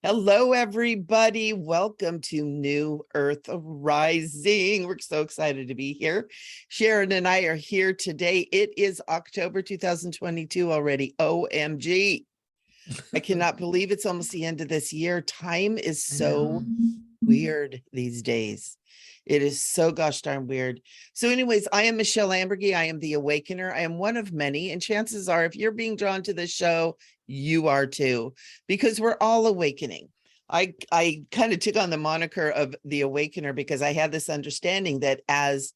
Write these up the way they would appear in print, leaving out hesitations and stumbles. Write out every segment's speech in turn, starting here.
Hello, everybody. Welcome to New Earth Rising. We're so excited to be here. Sharon and I are here today. It is October 2022 already. OMG. I cannot believe it's almost the end of this year. Time is so weird these days. It is so gosh darn weird. So anyways, I am Michele Sharon. I am the Awakener. I am one of many. And chances are, if you're being drawn to this show, you are too, because we're all awakening. I kind of took on the moniker of the Awakener because I had this understanding that as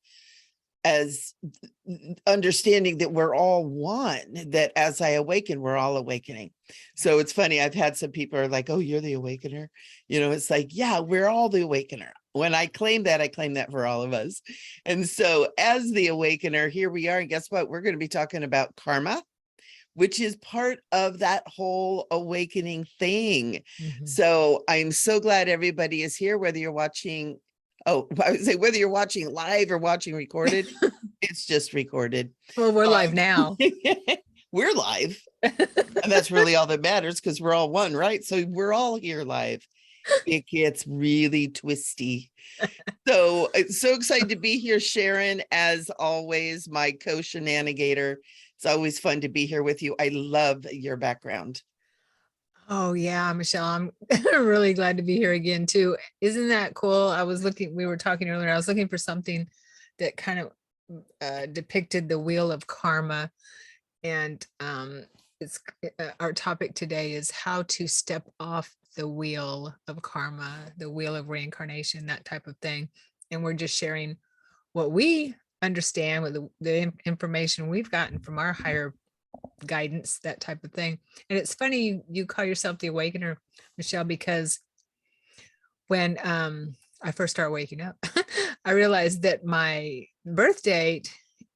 understanding that we're all one, that as I awaken, we're all awakening. So it's funny. I've had some people are like, oh, you're the Awakener. You know, it's like, yeah, we're all the Awakener. When I claim that for all of us. And so as the Awakener, here we are. And guess what? We're going to be talking about karma, which is part of that whole awakening thing. So I'm so glad everybody is here, whether you're watching, I would say whether you're watching live or watching recorded, it's just recorded. Well, we're live now. We're live. And that's really all that matters because we're all one, right? So we're all here live. It gets really twisty. So it's so excited to be here, Sharon, as always, my co-shenanigator. It's always fun to be here with you. I love your background. Oh yeah, Michele, I'm really glad to be here again too. Isn't that cool? We were talking earlier, I was looking for something that kind of depicted the wheel of karma. And it's our topic today is how to step off the wheel of karma, the wheel of reincarnation, that type of thing. And we're just sharing what we understand with the information we've gotten from our higher guidance, that type of thing. And it's funny you call yourself the Awakener, Michele, because when I first started waking up, I realized that my birth date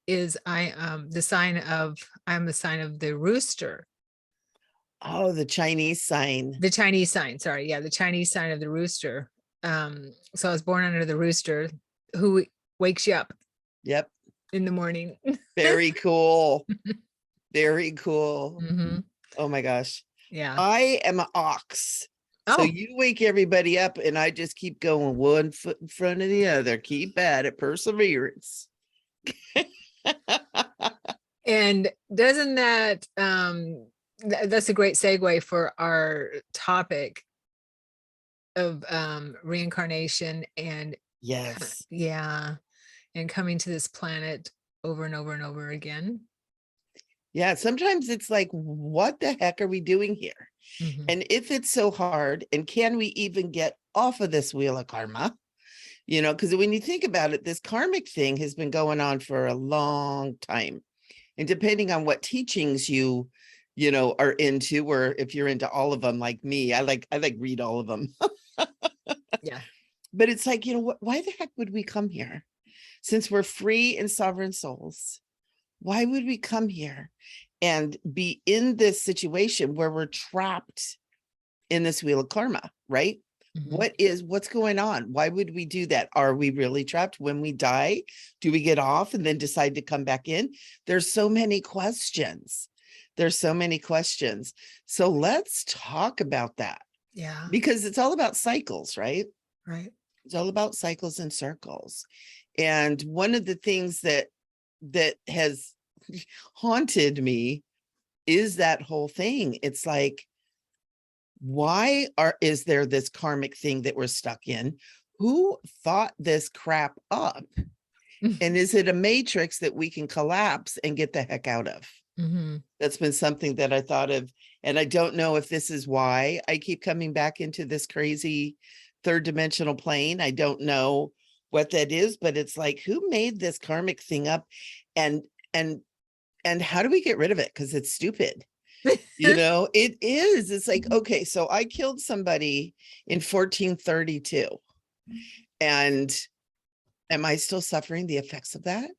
is I'm the sign of the rooster. Oh, the Chinese sign. The Chinese sign, sorry. Yeah, the Chinese sign of the rooster. So I was born under the rooster who wakes you up. Yep. In the morning. Very cool. Very cool. Oh my gosh. Yeah. I am an ox. So you wake everybody up and I just keep going one foot in front of the other. Keep at it. Perseverance. And doesn't that that's a great segue for our topic of reincarnation and yes, and coming to this planet over and over and over again. Yeah, sometimes it's like, what the heck are we doing here? And if it's so hard, and can we even get off of this wheel of karma? You know, because when you think about it, this karmic thing has been going on for a long time. And depending on what teachings you know, are into, or if you're into all of them like me, I like read all of them. Yeah. But it's like, you know, why the heck would we come here? Since we're free and sovereign souls, why would we come here and be in this situation where we're trapped in this wheel of karma, right? What's going on? Why would we do that? Are we really trapped when we die? Do we get off and then decide to come back in? There's so many questions. So let's talk about that. Yeah. Because it's all about cycles, right? Right. It's all about cycles and circles. And one of the things that has haunted me is that whole thing. It's like, why is there this karmic thing that we're stuck in? Who thought this crap up? And is it a matrix that we can collapse and get the heck out of? That's been something that I thought of. And I don't know if this is why I keep coming back into this crazy third dimensional plane. I don't know what that is, but it's like, who made this karmic thing up? And how do we get rid of it? Because it's stupid. You know, it is. It's like, okay, so I killed somebody in 1432. And am I still suffering the effects of that?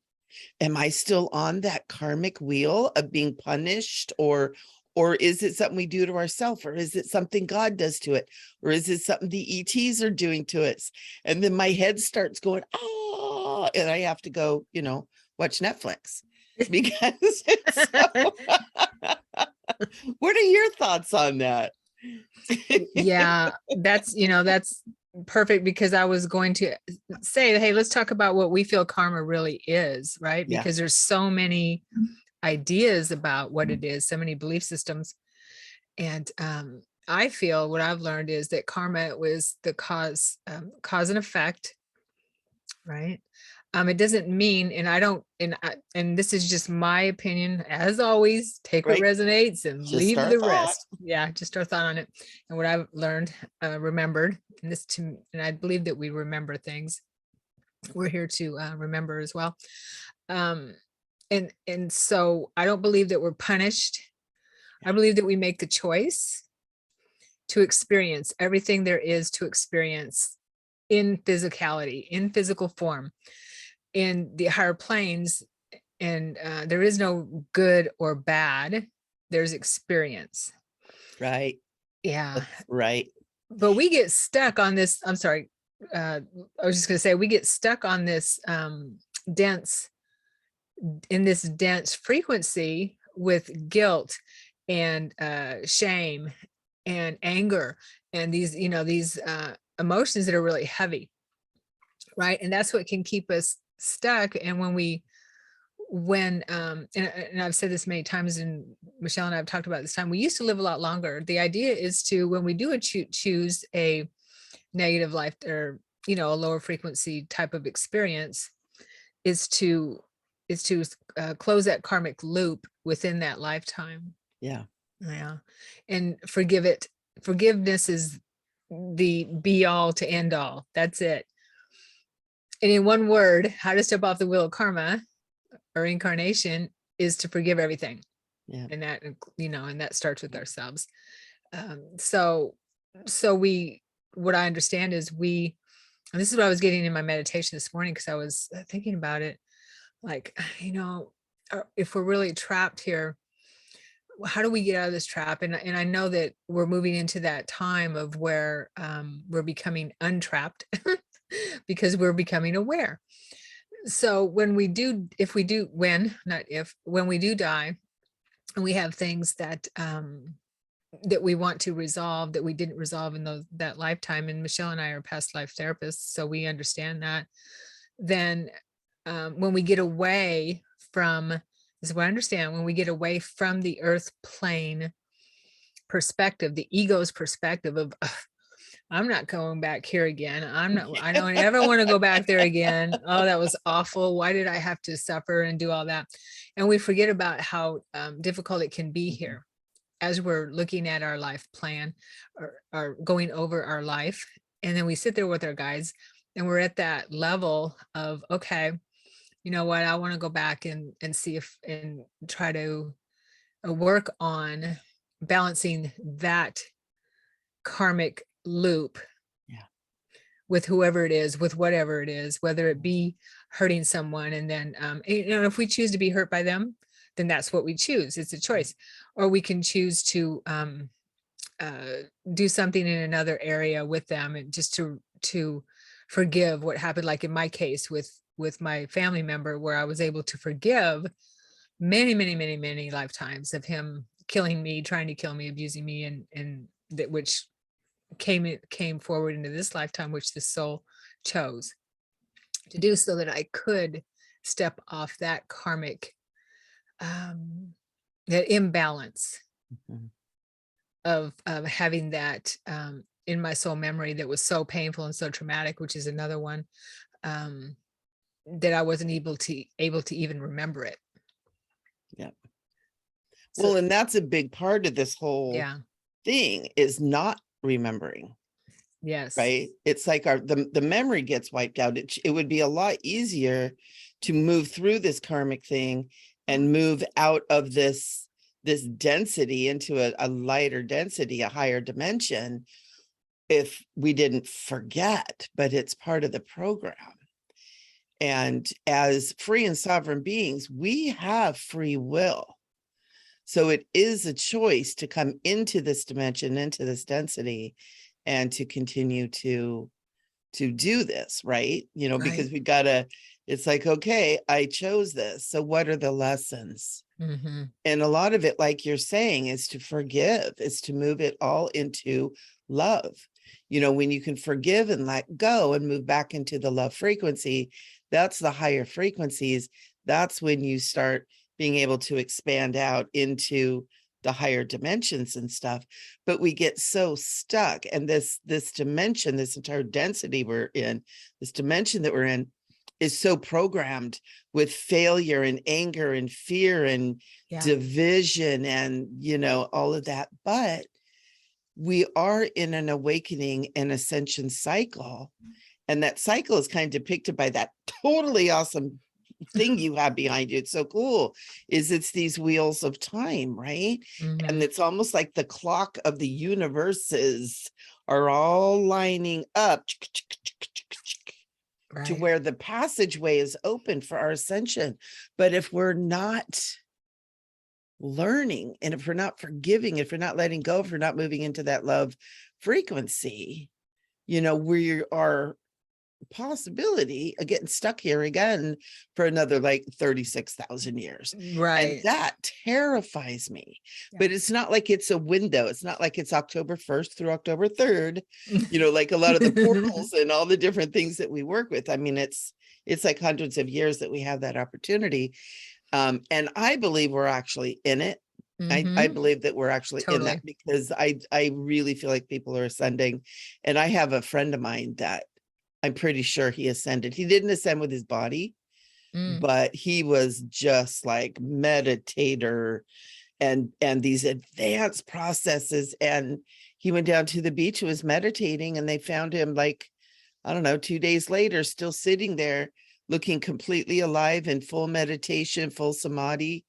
Am I still on that karmic wheel of being punished? Or is it something we do to ourselves? Or is it something God does to it? Or is it something the ETs are doing to us? And then my head starts going, oh, and I have to go, you know, watch Netflix. Because it's so what are your thoughts on that? Yeah, that's, that's perfect, because I was going to say, hey, let's talk about what we feel karma really is, right? Yeah. Because there's so many ideas about what it is, so many belief systems. And I feel what I've learned is that karma was the cause and effect, right? It doesn't mean, and I don't, and this is just my opinion, as always, take what Right. resonates and Just leave our the thought. rest. Yeah, just our thought on it. And what I've learned, remembered, and I believe that we remember things. We're here to remember as well. Um, and so I don't believe that we're punished. I believe that we make the choice to experience everything there is to experience in physicality, in physical form, in the higher planes. And there is no good or bad, there's experience. Right. Yeah, That's right. but we get stuck on this. I'm sorry, I was just going to say, we get stuck on this dense in this dense frequency with guilt and shame and anger and these, these emotions that are really heavy, right? And that's what can keep us stuck. And and I've said this many times, and Michelle and I have talked about this time, we used to live a lot longer. The idea is to, when we do choose a negative life, or a lower frequency type of experience, is to close that karmic loop within that lifetime. Yeah. Yeah. And forgiveness is the be all to end all. That's it. And in one word, how to step off the wheel of karma or incarnation is to forgive everything. Yeah. And that, and that starts with ourselves. So what I understand is and this is what I was getting in my meditation this morning, because I was thinking about it, like, if we're really trapped here, how do we get out of this trap? And I know that we're moving into that time of where we're becoming untrapped because we're becoming aware. So when we do die, and we have things that that we want to resolve that we didn't resolve in that lifetime, and Michelle and I are past life therapists, so we understand that. Then when we get away from, this is what I understand, when we get away from the earth plane perspective, the ego's perspective of, I'm not going back here again. I don't ever want to go back there again. Oh, that was awful. Why did I have to suffer and do all that? And we forget about how difficult it can be here as we're looking at our life plan, or going over our life. And then we sit there with our guides, and we're at that level of, okay, you know what, I want to go back and see if, and try to work on balancing that karmic loop. Yeah. With whoever it is, with whatever it is, whether it be hurting someone, and then if we choose to be hurt by them, then that's what we choose. It's a choice. Or we can choose to do something in another area with them, and just to forgive what happened. Like in my case with my family member, where I was able to forgive many, many, many, many lifetimes of him killing me, trying to kill me, abusing me, and that which came forward into this lifetime, which the soul chose to do, so that I could step off that karmic that imbalance Mhm. of having that in my soul memory that was so painful and so traumatic, which is another one, that I wasn't able to even remember it. Yeah. So, Well, and that's a big part of this whole yeah. thing, is not remembering, Yes. right? It's like the memory gets wiped out. It would be a lot easier to move through this karmic thing and move out of this density into a lighter density, a higher dimension, if we didn't forget. But it's part of the program. And as free and sovereign beings, we have free will. So it is a choice to come into this dimension, into this density, and to continue to do this, right? Because Right. we gotta It's like, okay, I chose this. So what are the lessons? Mm-hmm. And a lot of it, like you're saying, is to forgive, is to move it all into love. You know, when you can forgive and let go and move back into the love frequency, that's the higher frequencies. That's when you start being able to expand out into the higher dimensions and stuff. But we get so stuck. And this dimension, this entire density we're in, this dimension that we're in, is so programmed with failure and anger and fear and division and, you know, all of that. But we are in an awakening and ascension cycle. And that cycle is kind of depicted by that totally awesome thing you have behind you. It's so cool. It's these wheels of time, right? Mm-hmm. And it's almost like the clock of the universes are all lining up to where the passageway is open for our ascension. But if we're not learning, and if we're not forgiving, if we're not letting go, if we're not moving into that love frequency, you know, we are possibility of getting stuck here again for another like 36,000 years. And that terrifies me. But it's not like it's a window. It's not like it's October 1st through October 3rd, you know, like a lot of the portals and all the different things that we work with. I mean, it's like hundreds of years that we have that opportunity. And I believe we're actually in it. I believe that we're actually in that, because I really feel like people are ascending. And I have a friend of mine that I'm pretty sure he ascended. He didn't ascend with his body, but he was just like meditator and these advanced processes. And he went down to the beach and was meditating, and they found him like, I don't know, 2 days later, still sitting there looking completely alive in full meditation, full samadhi.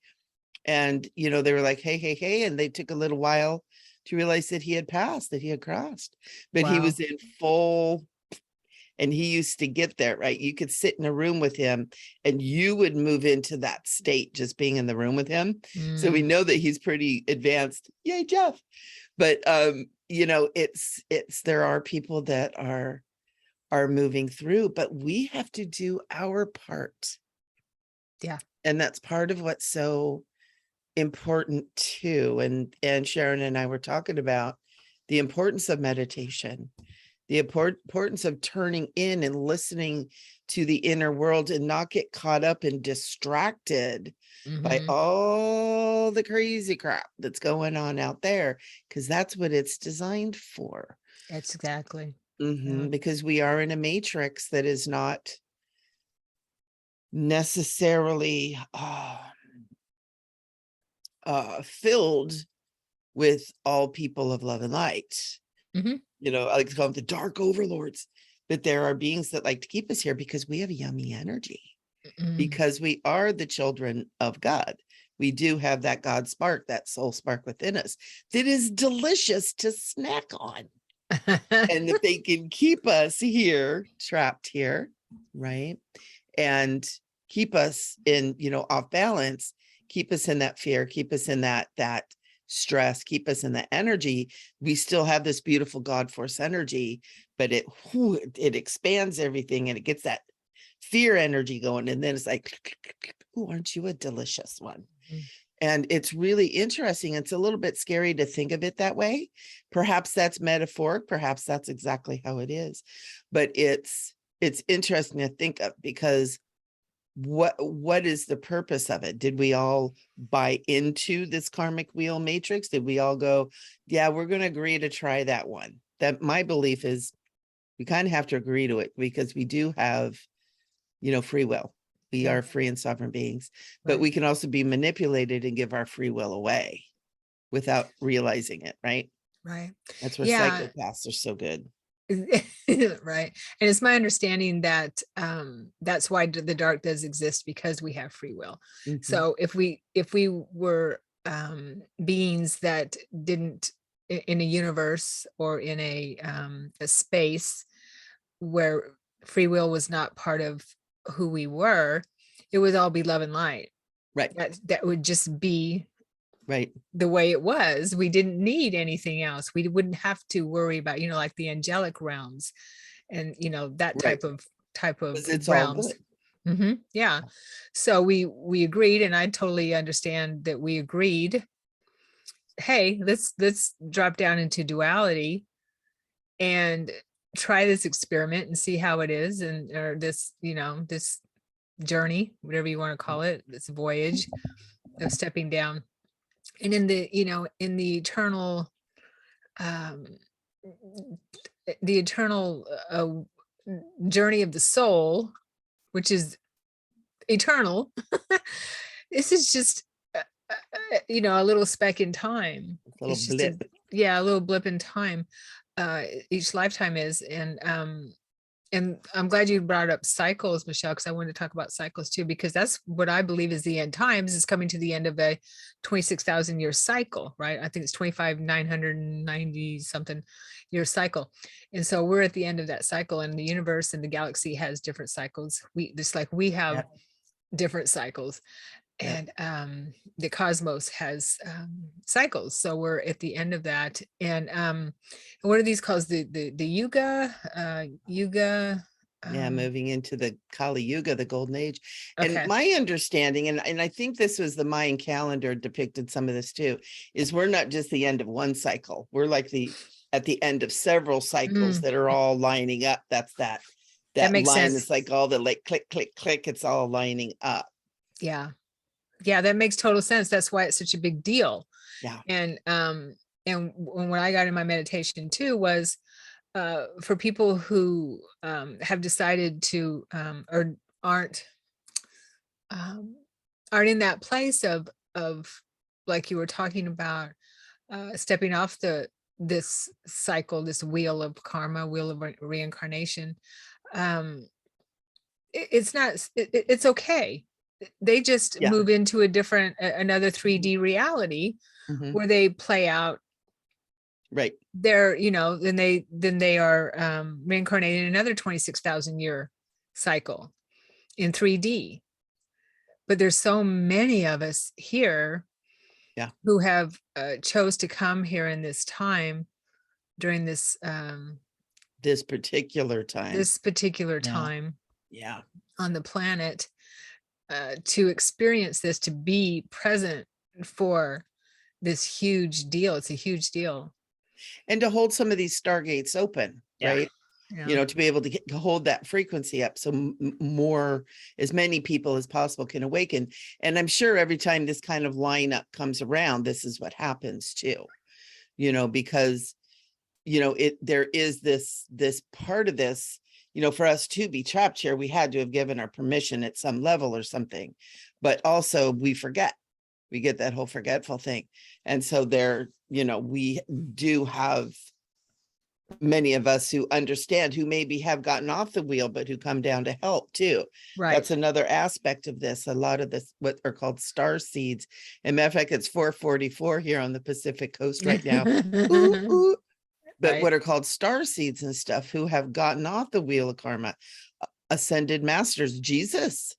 And, you know, they were like, hey. And they took a little while to realize that he had passed, that he had crossed, but he was in full. And he used to get there, right? You could sit in a room with him and you would move into that state just being in the room with him. So we know that he's pretty advanced. Yay, Jeff. But you know, it's there are people that are moving through, but we have to do our part. Yeah. And that's part of what's so important too. And Sharon and I were talking about the importance of meditation, the importance of turning in and listening to the inner world and not get caught up and distracted by all the crazy crap that's going on out there, because that's what it's designed for. That's exactly. Because we are in a matrix that is not necessarily filled with all people of love and light. You know, I like to call them the dark overlords, but there are beings that like to keep us here because we have yummy energy, because we are the children of God. We do have that God spark, that soul spark within us that is delicious to snack on. And if they can keep us here, trapped here, right? And keep us in, you know, off balance, keep us in that fear, keep us in that stress, keep us in the energy. We still have this beautiful God force energy, but it expands everything and it gets that fear energy going. And then it's like, oh, aren't you a delicious one? And it's really interesting. It's a little bit scary to think of it that way. Perhaps that's metaphoric. Perhaps that's exactly how it is. But it's interesting to think of, because what is the purpose of it? Did we all buy into this karmic wheel matrix? Did we all go, yeah, we're going to agree to try that one? That my belief is we kind of have to agree to it, because we do have, you know, free will. We are free and sovereign beings, but we can also be manipulated and give our free will away without realizing it, right? Right. That's where psychopaths are so good. Right. And it's my understanding that that's why the dark does exist, because we have free will. So if we were beings that didn't, in a universe or in a space where free will was not part of who we were, it would all be love and light. Right. That would just be right the way it was. We didn't need anything else. We wouldn't have to worry about, you know, like the angelic realms and, you know, that type of it's realms. all good. Yeah. So we agreed, and I totally understand that we agreed, hey, let's drop down into duality and try this experiment and see how it is, and or this, this journey, whatever you want to call it, this voyage of stepping down. And in the, in um the eternal journey of the soul, which is eternal. This is just a little speck in time. Little It's just a, blip. yeah, a little blip in time. Each lifetime is. And I'm glad you brought up cycles, Michelle, because I wanted to talk about cycles too, because that's what I believe is the end times, is coming to the end of a 26,000 year cycle, right? I think it's 25,990 something year cycle. And so we're at the end of that cycle, and the universe and the galaxy has different cycles. Just like we have Yep. different cycles. Yep. And the cosmos has cycles, so we're at the end of that. And what are these called? The yuga. Yeah, moving into the Kali Yuga, the golden age. And Okay. my understanding, and I think this was the Mayan calendar depicted some of this too, is we're not just the end of one cycle. We're like at the end of several cycles that are all lining up. That's that makes line. sense. It's like all the like click, click, click. It's all lining up. Yeah, that makes total sense. That's why it's such a big deal. Yeah. And when I got in my meditation too, was for people who have decided to or aren't in that place of like you were talking about, stepping off this cycle, this wheel of karma, wheel of reincarnation. It's not, it's okay. They just Yeah. move into a different, another 3D reality where they play out Right. their, then they are reincarnated in another 26,000 year cycle in 3D. But there's so many of us here who have chose to come here in this time, during this particular time. Yeah. On the planet, to experience this, to be present for this huge deal. It's a huge deal. And to hold some of these stargates open, right? Yeah. To be able to hold that frequency up, so as many people as possible can awaken. And I'm sure every time this kind of lineup comes around, this is what happens too, because there is this part of this, for us to be trapped here, we had to have given our permission at some level or something. But also we forget, we get that whole forgetful thing. And so we do have many of us who understand, who maybe have gotten off the wheel, but who come down to help too. Right. That's another aspect of this. A lot of this, what are called star seeds. And matter of fact, it's 4:44 here on the Pacific coast right now. Ooh, ooh. But what are called star seeds and stuff, who have gotten off the wheel of karma, ascended masters, Jesus,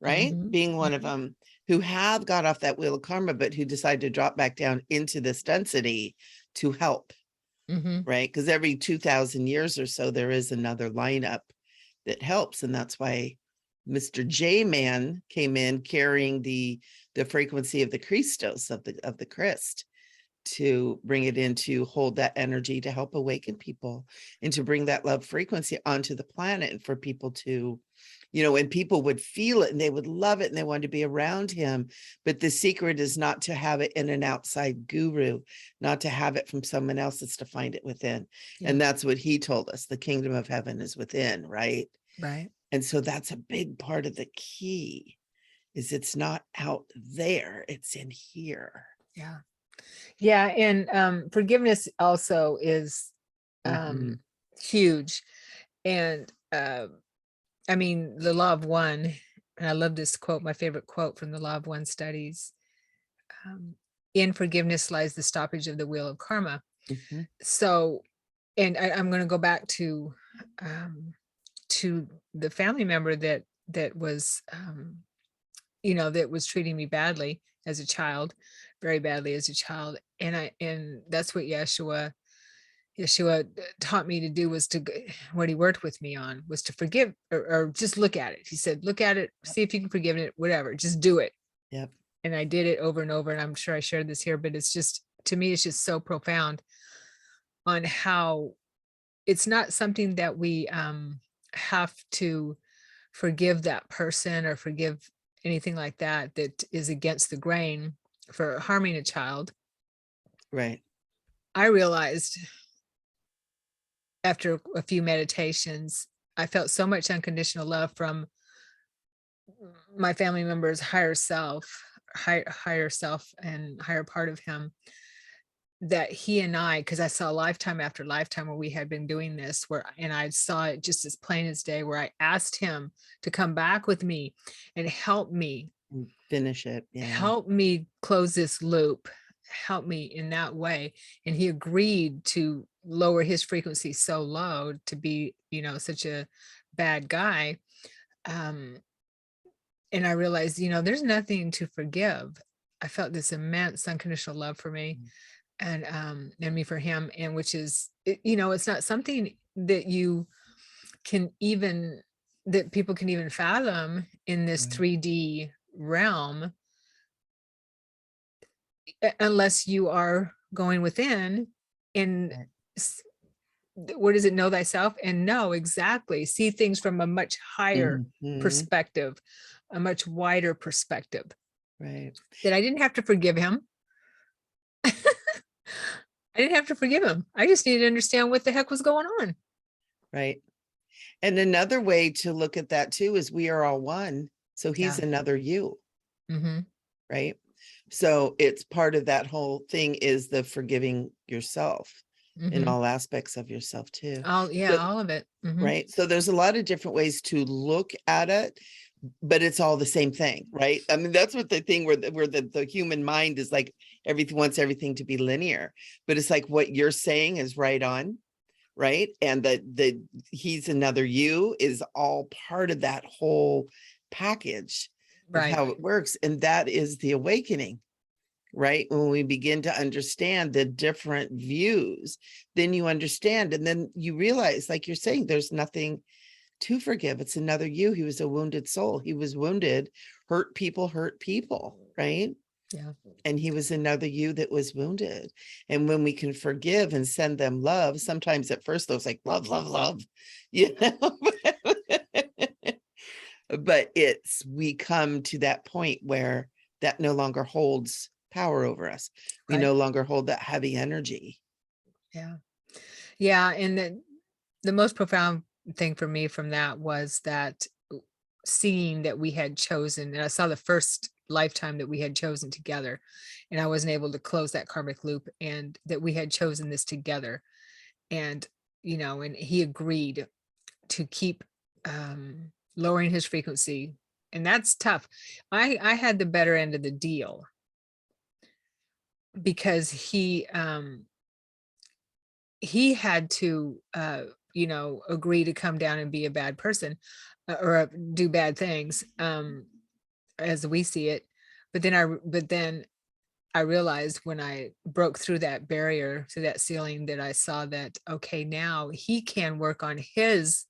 right? Being one of them, who have got off that wheel of karma, but who decide to drop back down into this density to help. Right? Because every 2,000 years or so, there is another lineup that helps. And that's why Mr. J-Man came in carrying the frequency of the Christos, of the Christ, to bring it in, to hold that energy, to help awaken people, and to bring that love frequency onto the planet, and for people to, and people would feel it and they would love it and they wanted to be around him. But the secret is not to have it in an outside guru, not to have it from someone else. It's to find it within. And that's what he told us. The kingdom of heaven is within, right? Right. And so that's a big part of the key, is it's not out there, it's in here. Yeah. Yeah. And forgiveness also is huge. And I mean, the law of one, and I love this quote, my favorite quote from the law of one studies. In forgiveness lies the stoppage of the wheel of karma. So, and I'm going to go back to the family member that was, that was treating me badly as a child, very badly as a child. And that's what Yeshua Yeshua taught me to do was what he worked with me on was to forgive, or just look at it. He said, look at it, see if you can forgive it, whatever, just do it. Yep. And I did it over and over. And I'm sure I shared this here, but it's just, to me, it's just so profound on how it's not something that we have to forgive that person or forgive anything like that that is against the grain for harming a child. Right. I realized after a few meditations, I felt so much unconditional love from my family members' higher self and higher part of him, that he and I, because I saw lifetime after lifetime where we had been doing this, and I saw it just as plain as day, where I asked him to come back with me and Finish it. Yeah. help me close this loop, help me in that way. And he agreed to lower his frequency so low to be, such a bad guy. And I realized, there's nothing to forgive. I felt this immense unconditional love for me, and me for him, and which is, it's not something that you can even, that people can even fathom in this Right. 3D realm, unless you are going within and Right. what does it, know thyself and know exactly, see things from a much higher Mhm. perspective, a much wider perspective, Right. that I didn't have to forgive him. I didn't have to forgive him. I just needed to understand what the heck was going on. Right. And another way to look at that too is we are all one. So he's Yeah. another you, Mm-hmm. right? So it's part of that whole thing is the forgiving yourself in Mm-hmm. all aspects of yourself too. Yeah, So, all of it. Mm-hmm. right. So there's a lot of different ways to look at it, but it's all the same thing, right? I mean, that's what the thing where the human mind is like everything wants everything to be linear, but it's like what you're saying is right on, right? And the he's another you is all part of that whole package of Right. how it works. And that is the awakening, right? When we begin to understand the different views, then you understand. And then you realize, like you're saying, there's nothing to forgive. It's another you. He was a wounded soul. He was wounded, hurt people, right? Yeah. And he was another you that was wounded. And when we can forgive and send them love, sometimes at first those like love, love, love, you know, but we come to that point where that no longer holds power over us. We Right. no longer hold that heavy energy. Yeah. Yeah. And the most profound thing for me from that was that seeing that we had chosen, and I saw the first lifetime that we had chosen together, and I wasn't able to close that karmic loop, and that we had chosen this together. And, and he agreed to keep lowering his frequency. And that's tough. I had the better end of the deal because he had to agree to come down and be a bad person, or do bad things, as we see it. But then I realized when I broke through that barrier, to that ceiling, that I saw that, okay, now he can work on his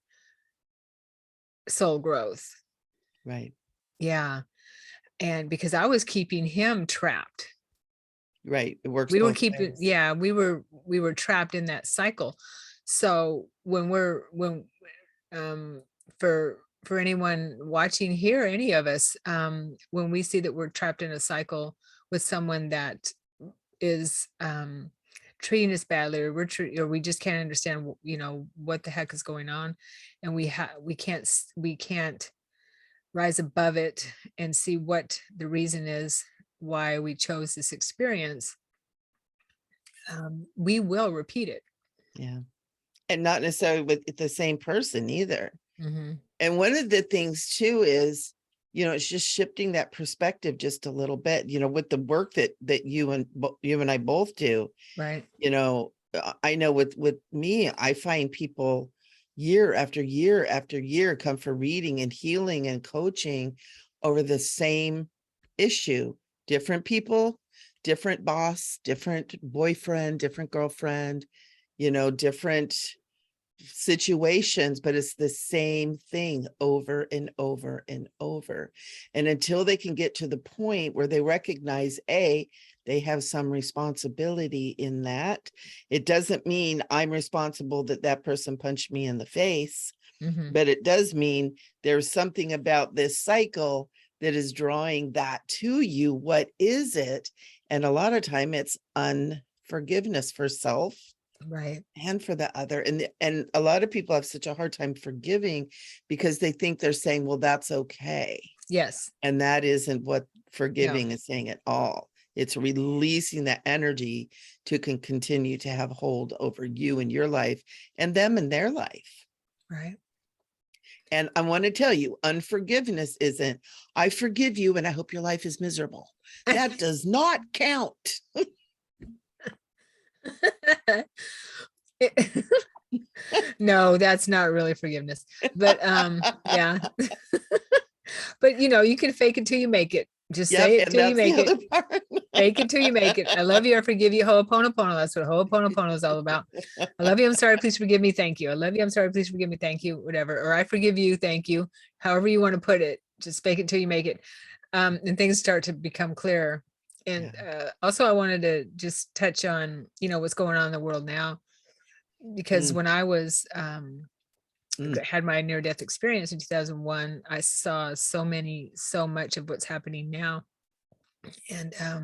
soul growth. Right. Yeah. And because I was keeping him trapped. Right. It works We were both keeping, ways. yeah, we were trapped in that cycle. So when um for anyone watching here, any of us, when we see that we're trapped in a cycle with someone that is treating us badly, or or we just can't understand what the heck is going on, and we can't rise above it and see what the reason is why we chose this experience, we will repeat it. Yeah. And not necessarily with the same person either. Mm-hmm. And one of the things too is, it's just shifting that perspective just a little bit, with the work that you and I both do, Right. I know with me, I find people year after year after year come for reading and healing and coaching over the same issue, different people, different boss, different boyfriend, different girlfriend, different situations, but it's the same thing over and over and over. And until they can get to the point where they recognize, they have some responsibility in that. It doesn't mean I'm responsible that that person punched me in the face, but it does mean there's something about this cycle that is drawing that to you. What is it? And a lot of time it's unforgiveness for self, Right. and for the other. And a lot of people have such a hard time forgiving because they think they're saying, well, that's okay. Yes. And that isn't what No. forgiving is saying at all. It's releasing that energy to continue to have hold over you and your life and them and their life. Right. And I want to tell you, unforgiveness isn't, I forgive you and I hope your life is miserable. That does not count. No, that's not really forgiveness. But yeah. But you can fake it till you make it. Just say it And till you that's the make it. other part. Fake it till you make it. I love you. I forgive you. Ho'oponopono. That's what Ho'oponopono is all about. I love you. I'm sorry. Please forgive me. Thank you. I love you. I'm sorry. Please forgive me. Thank you. Whatever. Or I forgive you. Thank you. However you want to put it. Just fake it till you make it. And things start to become clearer. And also I wanted to just touch on, what's going on in the world now. Because when I was had my near-death experience in 2001, I saw so much of what's happening now. And I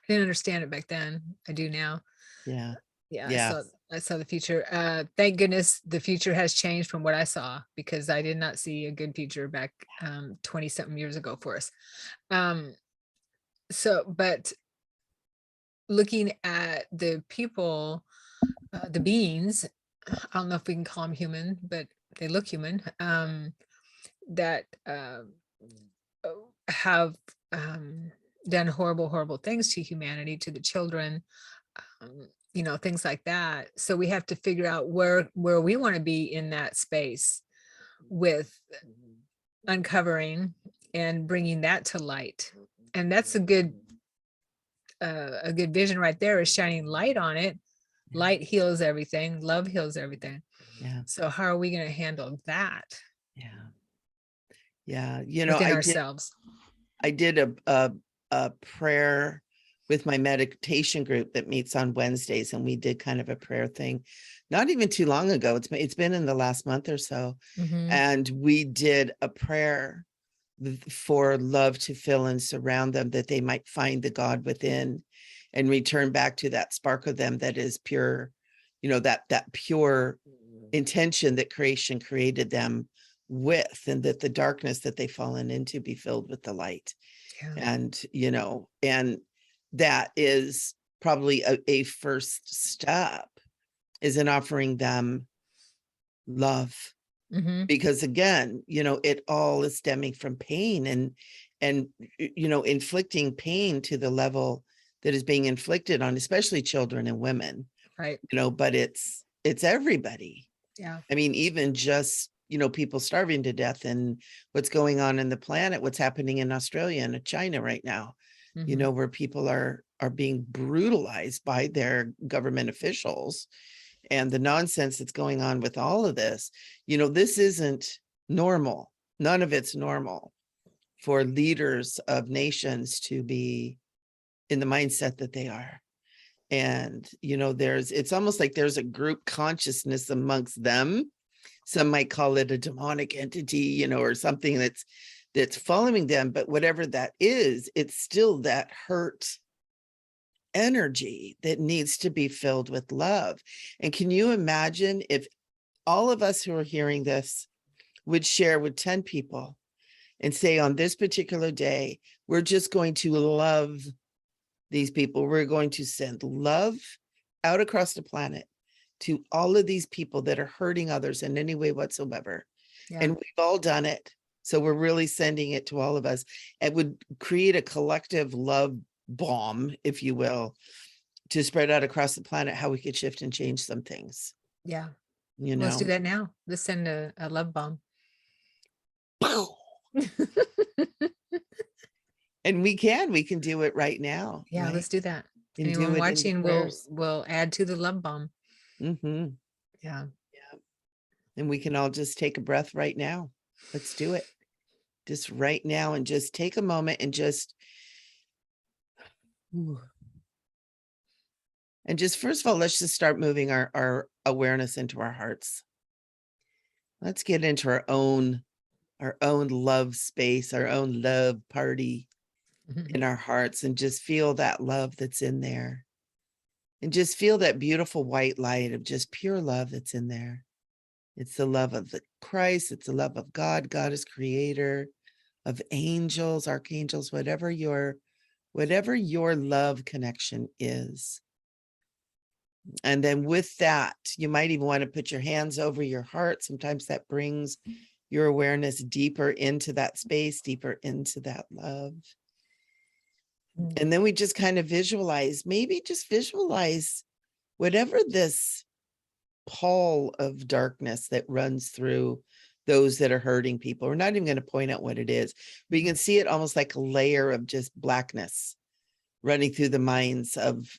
didn't understand it back then. I do now. Yeah. I saw the future. Thank goodness the future has changed from what I saw, because I did not see a good future back 20 something years ago for us. But looking at the people, the beings, I don't know if we can call them human, but they look human, that have done horrible things to humanity, to the children, things like that. So we have to figure out where we want to be in that space with uncovering and bringing that to light. And that's a good vision right there, is shining light on it. Light heals everything. Love heals everything. Yeah. So how are we going to handle that? Yeah. Within ourselves. I did a prayer with my meditation group that meets on Wednesdays, and we did kind of a prayer thing not even too long ago. It's been in the last month or so. And we did a prayer for love to fill and surround them, that they might find the God within and return back to that spark of them that is pure, that pure intention that creation created them with, and that the darkness that they've fallen into be filled with the light. And and that is probably a first step, is in offering them love. Because again, it all is stemming from pain, and inflicting pain to the level that is being inflicted on especially children and women. Right. But it's everybody. Yeah. I mean, even just people starving to death, and what's going on in the planet, what's happening in Australia and China right now, where people are being brutalized by their government officials, and the nonsense that's going on with all of this. This isn't normal. None of it's normal for leaders of nations to be in the mindset that they are. And, it's almost like there's a group consciousness amongst them. Some might call it a demonic entity, or something that's following them. But whatever that is, it's still that hurt energy that needs to be filled with love. And can you imagine if all of us who are hearing this would share with 10 people and say, on this particular day, we're just going to love these people. We're going to send love out across the planet to all of these people that are hurting others in any way whatsoever. And we've all done it. So we're really sending it to all of us. It would create a collective love bomb, if you will, to spread out across the planet, how we could shift and change some things. Yeah. Let's do that now. Let's send a love bomb. And we can do it right now. Yeah, right? Let's do that. Anyone watching will add to the love bomb. Mm-hmm. Yeah. And we can all just take a breath right now. Let's do it. Just right now, and just take a moment and just, and just first of all, let's just start moving our awareness into our hearts. Let's get into our own love space, our own love party in our hearts, and just feel that love that's in there. And just feel that beautiful white light of just pure love that's in there. It's the love of the Christ. It's the love of God. God is creator of angels, archangels, whatever your love connection is. And then with that, you might even want to put your hands over your heart. Sometimes that brings your awareness deeper into that space, deeper into that love. And then we just kind of visualize, maybe just visualize whatever this pall of darkness that runs through those that are hurting people. We're not even going to point out what it is, but you can see it almost like a layer of just blackness running through the minds of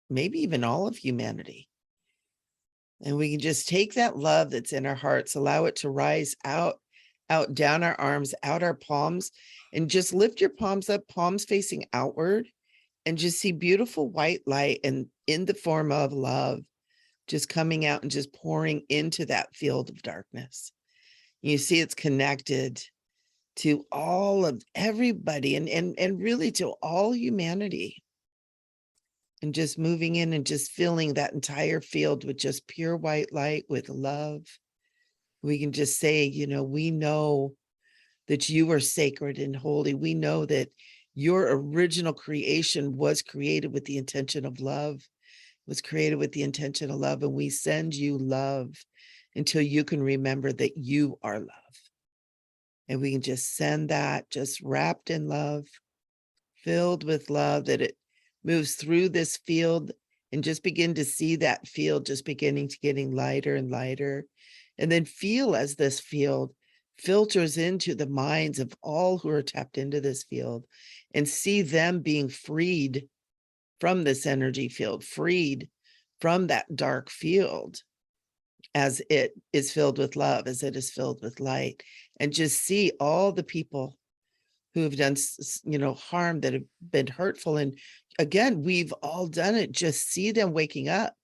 maybe even all of humanity. And we can just take that love that's in our hearts, allow it to rise out, down our arms, out our palms, and just lift your palms up, palms facing outward, and just see beautiful white light and in the form of love just coming out and just pouring into that field of darkness. You see it's connected to all of everybody and really to all humanity. And just moving in and just filling that entire field with just pure white light, with love. We can just say, you know, we know that you are sacred and holy. We know that your original creation was created with the intention of love, was created with the intention of love. And we send you love until you can remember that you are love. And we can just send that just wrapped in love, filled with love, that it moves through this field, and just begin to see that field just beginning to getting lighter and lighter. And then feel as this field filters into the minds of all who are tapped into this field, and see them being freed from this energy field, freed from that dark field as it is filled with love, as it is filled with light. And just see all the people who have done, harm, that have been hurtful. And again, we've all done it. Just see them waking up,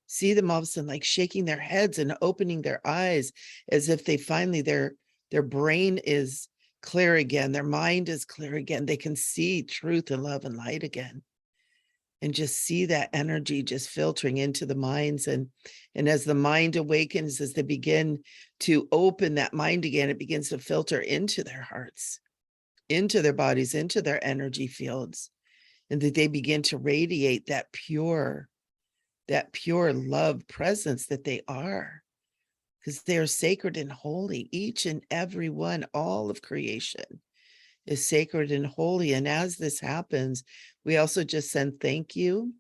see them all of a sudden like shaking their heads and opening their eyes, as if they finally, their brain is clear again, their mind is clear again. They can see truth and love and light again. And just see that energy just filtering into the minds. And as the mind awakens, as they begin to open that mind again, it begins to filter into their hearts, into their bodies, into their energy fields, and that they begin to radiate that pure love presence that they are, because they are sacred and holy. Each and every one, all of creation is sacred and holy. And as this happens, we also just send thank you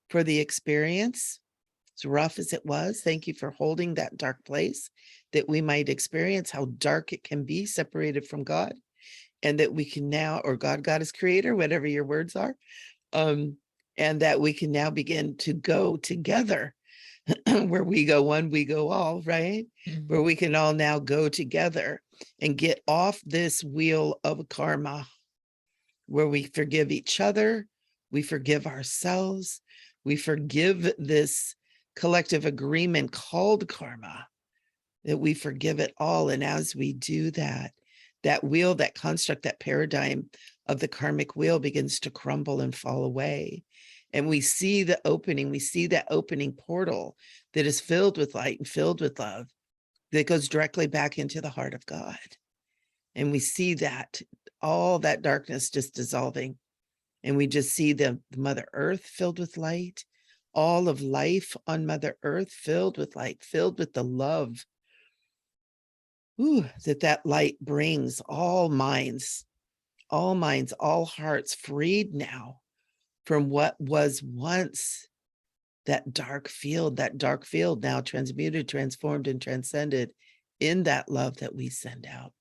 for the experience, as rough as it was. Thank you for holding that dark place, that we might experience how dark it can be separated from God. And that we can now, or God is creator, whatever your words are, and that we can now begin to go together, where we go one, we go all, right? Mhm. Where we can all now go together and get off this wheel of karma, where we forgive each other, we forgive ourselves, we forgive this collective agreement called karma, that we forgive it all. And as we do that, that wheel, that construct, that paradigm of the karmic wheel begins to crumble and fall away. And we see the opening, we see that opening portal that is filled with light and filled with love, that goes directly back into the heart of God. And we see that all that darkness just dissolving. And we just see the Mother Earth filled with light, all of life on Mother Earth filled with light, filled with the love that light brings. All minds, all hearts freed now from what was once that dark field now transmuted, transformed, and transcended in that love that we send out,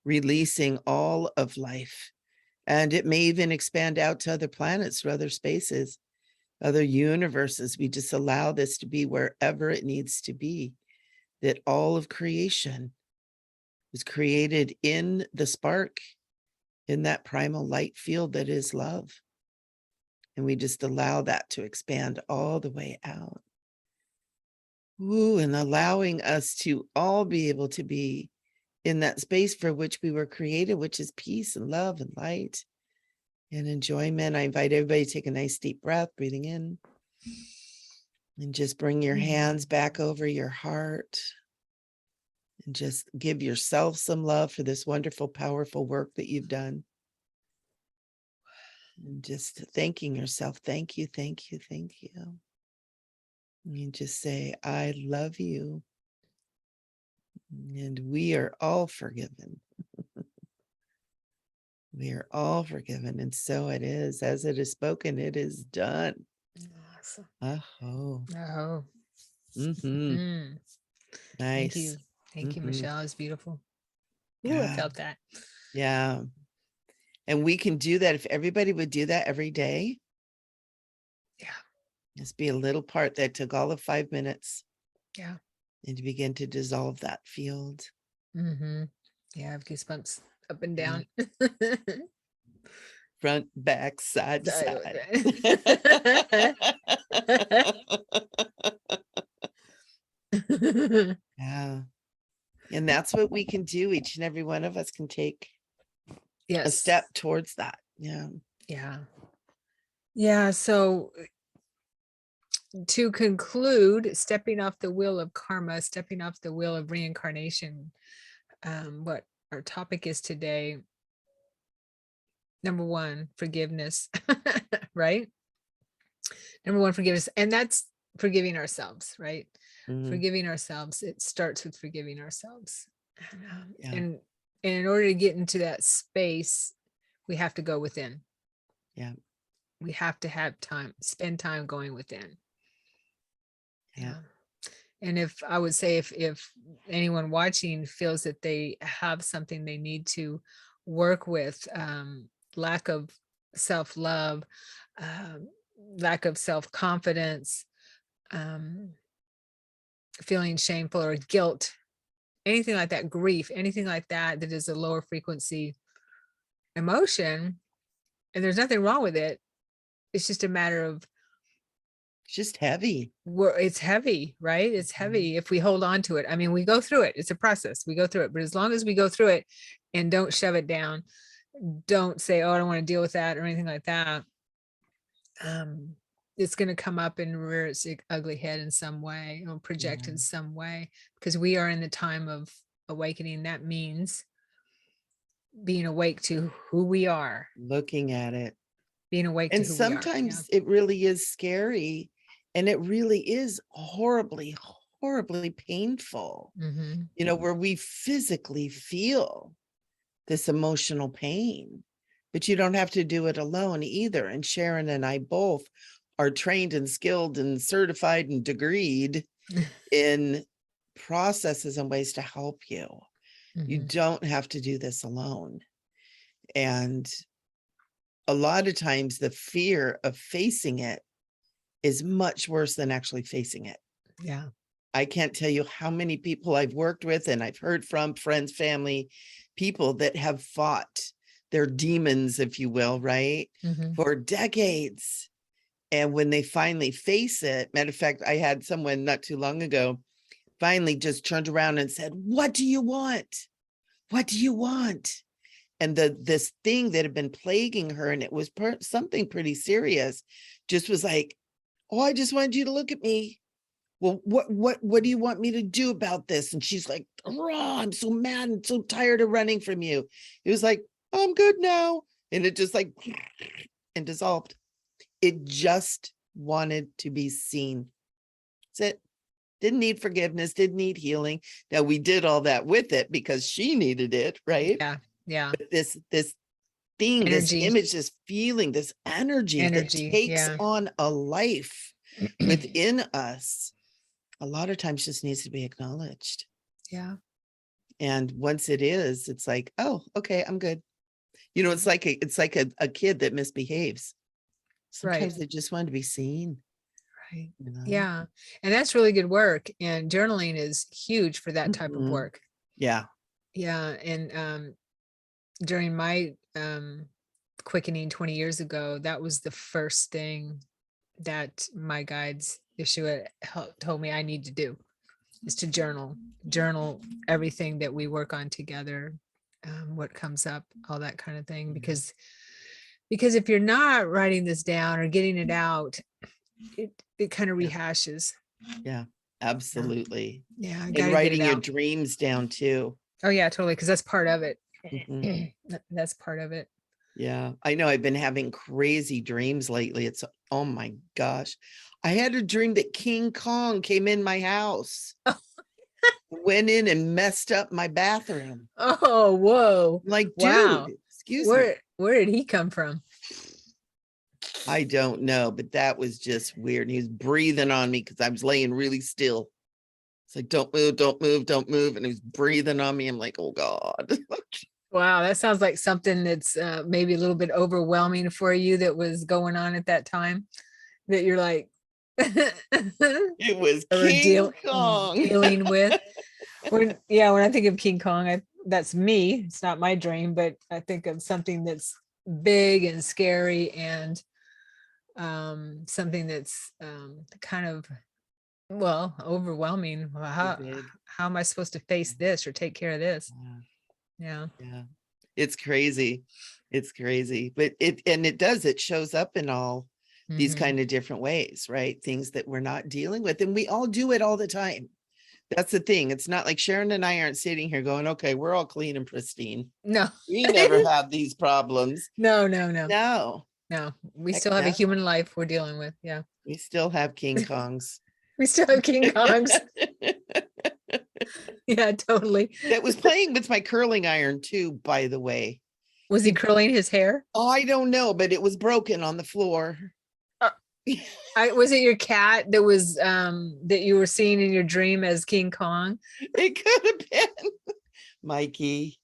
releasing all of life. And it may even expand out to other planets or other spaces, other universes. We just allow this to be wherever it needs to be, that all of creation was created in the spark, in that primal light field that is love. And we just allow that to expand all the way out. Ooh, and allowing us to all be able to be in that space for which we were created, which is peace and love and light and enjoyment. I invite everybody to take a nice deep breath, breathing in, and just bring your hands back over your heart and just give yourself some love for this wonderful, powerful work that you've done. And just thanking yourself. Thank you, thank you, thank you. And you just say, I love you. And we are all forgiven. We are all forgiven. And so it is. As it is spoken, it is done. Awesome. Oh. Oh. Mm-hmm. Mm. Nice. Thank you. Thank you, Michelle. It's beautiful. Ooh, I Yeah. felt that. Yeah. And we can do that if everybody would do that every day. Yeah. Just be a little part that took all of 5 minutes. Yeah. And to begin to dissolve that field. Mm-hmm. Yeah, I have goosebumps up and down. Front, back, side to side. Yeah. And that's what we can do. Each and every one of us can take a step towards that. Yeah. Yeah. Yeah. So to conclude, stepping off the wheel of karma, stepping off the wheel of reincarnation, what our topic is today. Number one, forgiveness, right? Number one, forgiveness. And that's forgiving ourselves, right? Mhm. Forgiving ourselves. It starts with forgiving ourselves. Yeah. And in order to get into that space, we have to go within. Yeah. We have to have time, spend time going within. Yeah. And if I would say, if anyone watching feels that they have something they need to work with, lack of self-love, lack of self-confidence, feeling shameful or guilt, anything like that, grief, anything like that, that is a lower frequency emotion, and there's nothing wrong with it. It's just a matter of, It's just heavy. it's heavy, right? It's heavy if we hold on to it. I mean, we go through it. It's a process. We go through it. But as long as we go through it and don't shove it down, don't say, oh, I don't want to deal with that or anything like that, it's going to come up and rear its ugly head in some way, or project in some way, because we are in the time of awakening. That means being awake to who we are, Looking at it. being awake And to who we are. sometimes it really is scary. And it really is horribly, horribly painful, Mhm. you know, where we physically feel this emotional pain, but you don't have to do it alone either. And Sharon and I both are trained and skilled and certified and degreed in processes and ways to help you. You Mhm. don't have to do this alone. And a lot of times the fear of facing it is much worse than actually facing it. Yeah. I can't tell you how many people I've worked with and I've heard from, friends, family, people that have fought their demons, if you will, right? Mhm. For decades. And when they finally face it, matter of fact, I had someone not too long ago finally just turned around and said, what do you want? What do you want? And this thing that had been plaguing her, and it was something pretty serious, just was like, oh, I just wanted you to look at me. Well, what do you want me to do about this? And she's like, oh, I'm so mad and so tired of running from you. It was like, I'm good now. And it just like, and dissolved. It just wanted to be seen. That's it. Didn't need forgiveness, didn't need healing. Now we did all that with it because she needed it, right? Yeah. Yeah. But this thing, this Energy. image, this feeling, this energy that takes Yeah. on a life within us, a lot of times just needs to be acknowledged. Yeah. And once it is, it's like, oh, okay, I'm good. You know, it's like a kid that misbehaves. Sometimes they just want to be seen, Right. you know? Yeah. And that's really good work. And journaling is huge for that type of Mhm. work. Yeah. Yeah. And during my quickening 20 years ago, that was the first thing that my guides Yeshua told me I need to do, is to journal everything that we work on together, what comes up, all that kind of thing. Because if you're not writing this down or getting it out, it kind of Yeah. rehashes. Yeah, absolutely. Yeah, I And gotta get it writing your out. dreams down too. Oh yeah, totally. Because that's part of it. Mhm. That's part of it. Yeah, I know I've been having crazy dreams lately. It's, oh my gosh. I had a dream that King Kong came in my house, went in and messed up my bathroom. Oh, whoa. I'm like, Wow. dude, excuse me. Where did he come from? I don't know, but that was just weird. And he was breathing on me because I was laying really still. It's like, don't move, don't move, don't move. And he was breathing on me. I'm like, oh God. Wow, that sounds like something that's maybe a little bit overwhelming for you that was going on at that time, that you're like It was or King Kong. dealing with. When I think of King Kong, that's me. It's not my dream, but I think of something that's big and scary, and something that's kind of, well, overwhelming. Well, So big. how am I supposed to face this or take care of this? Yeah. Yeah. Yeah. It's crazy. It's crazy. But it shows up in all these Mhm. kind of different ways, right? Things that we're not dealing with. And we all do it all the time. That's the thing. It's not like Sharon and I aren't sitting here going, okay, we're all clean and pristine. No. We never have these problems. No. No, No. We heck still have a no. human life we're dealing with. Yeah. We still have King Kongs. We still have King Kongs. Yeah, totally. That was playing with my curling iron too, by the way. Was he curling his hair? Oh, I don't know, but it was broken on the floor. Uh, was it your cat that was that you were seeing in your dream as King Kong? It could have been Mikey.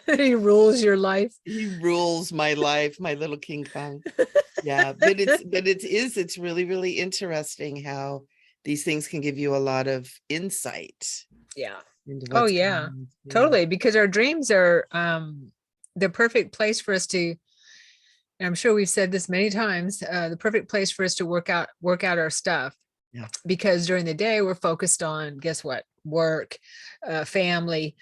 He rules your life. He rules my life, my little King Kong. Yeah, but it's really, really interesting how these things can give you a lot of insight Yeah. into Oh what's going yeah, on. totally. Because our dreams are the perfect place for us to, and I'm sure we've said this many times, the perfect place for us to work out our stuff. Yeah. Because during the day we're focused on, guess what? Work, family,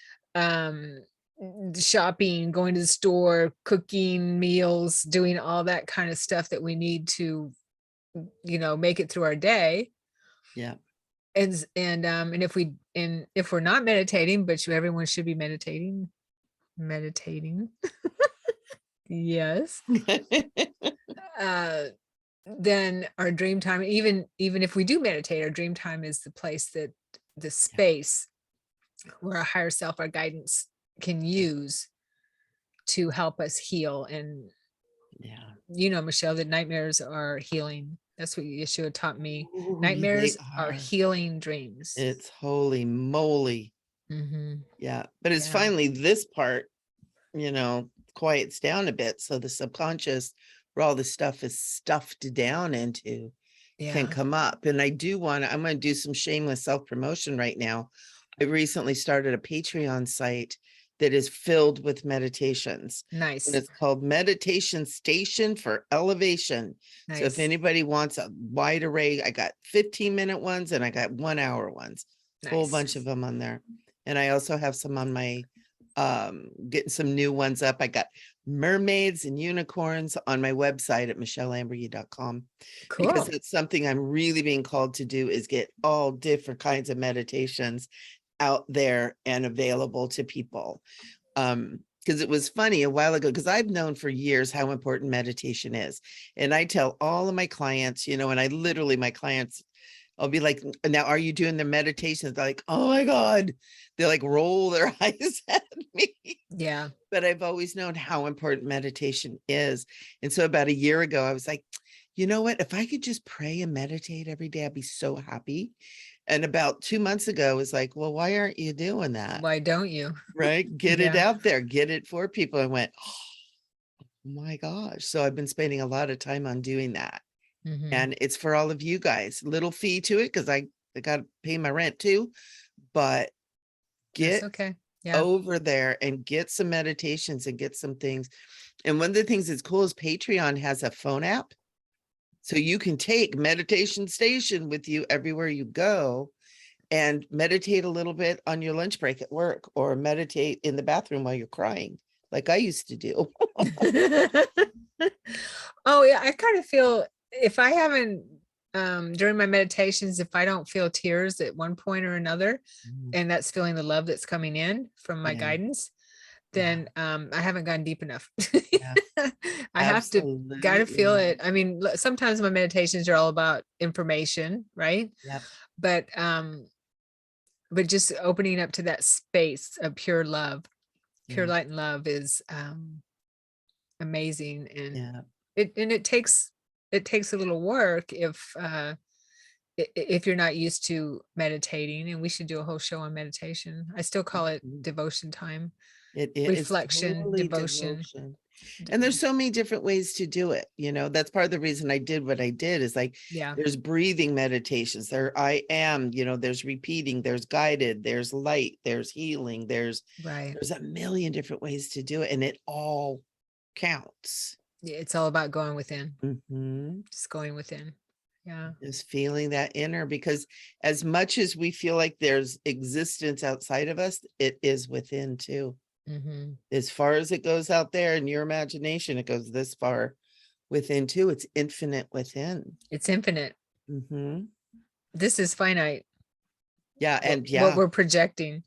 shopping, going to the store, cooking meals, doing all that kind of stuff that we need to, make it through our day. Yeah. And if we're not meditating, but everyone should be meditating. Yes. Then our dream time, even if we do meditate, our dream time is the place, that the space where our higher self, our guidance, can use to help us heal. And Yeah. Michelle, that nightmares are healing. That's what Yeshua taught me. Ooh, they Nightmares are are. healing dreams. It's holy moly. Yeah. But it's Yeah. finally this part, quiets down a bit. So the subconscious, where all the stuff is stuffed down into, can come up. And I'm going to do some shameless self-promotion right now. I recently started a Patreon site that is filled with meditations. Nice. And it's called Meditation Station for Elevation. Nice. So if anybody wants a wide array, I got 15-minute ones and I got 1 hour ones, whole bunch of them on there. And I also have some on my getting some new ones up. I got mermaids and unicorns on my website at michelleambergy.com. Cool. Because it's something I'm really being called to do, is get all different kinds of meditations out there and available to people. Because it was funny a while ago, because I've known for years how important meditation is. And I tell all of my clients, and I literally, my clients, I'll be like, now, are you doing the meditations? They're like, oh my God. They like roll their eyes at me. Yeah. But I've always known how important meditation is. And so about a year ago, I was like, you know what? If I could just pray and meditate every day, I'd be so happy. And about 2 months ago, I was like, well, why aren't you doing that? Why don't you? Right? Get it out there, get it for people. I went, oh, My gosh. So I've been spending a lot of time on doing that. Mhm. And it's for all of you guys. Little fee to it because I got to pay my rent too. But That's get okay. Yeah. over there and get some meditations and get some things. And one of the things that's cool is Patreon has a phone app. So you can take Meditation Station with you everywhere you go and meditate a little bit on your lunch break at work or meditate in the bathroom while you're crying, like I used to do. Oh yeah, I kind of feel if I haven't during my meditations, if I don't feel tears at one point or another, Mm, and that's feeling the love that's coming in from my yeah, guidance, yeah, then I haven't gone deep enough. yeah, I have to gotta feel absolutely. it. I mean, sometimes my meditations are all about information, right? Yep. But just opening up to that space of pure love, pure Yeah. light and love is amazing. And Yeah. it takes a little work if you're not used to meditating, and we should do a whole show on meditation. I still call it Mhm. devotion time, It's reflection, totally devotion. devotion. D- And there's so many different ways to do it. That's part of the reason I did what I did is like, Yeah, there's breathing meditations, there I am, there's repeating, there's guided, there's light, there's healing, right. there's a million different ways to do it. And it all counts. Yeah, it's all about going within, Mhm. just going within. Yeah. Just feeling that inner, because as much as we feel like there's existence outside of us, it is within too. Hmm. As far as it goes out there in your imagination, it goes this far within too. It's infinite within. It's infinite. Hmm. This is finite. Yeah. And What yeah, we're projecting,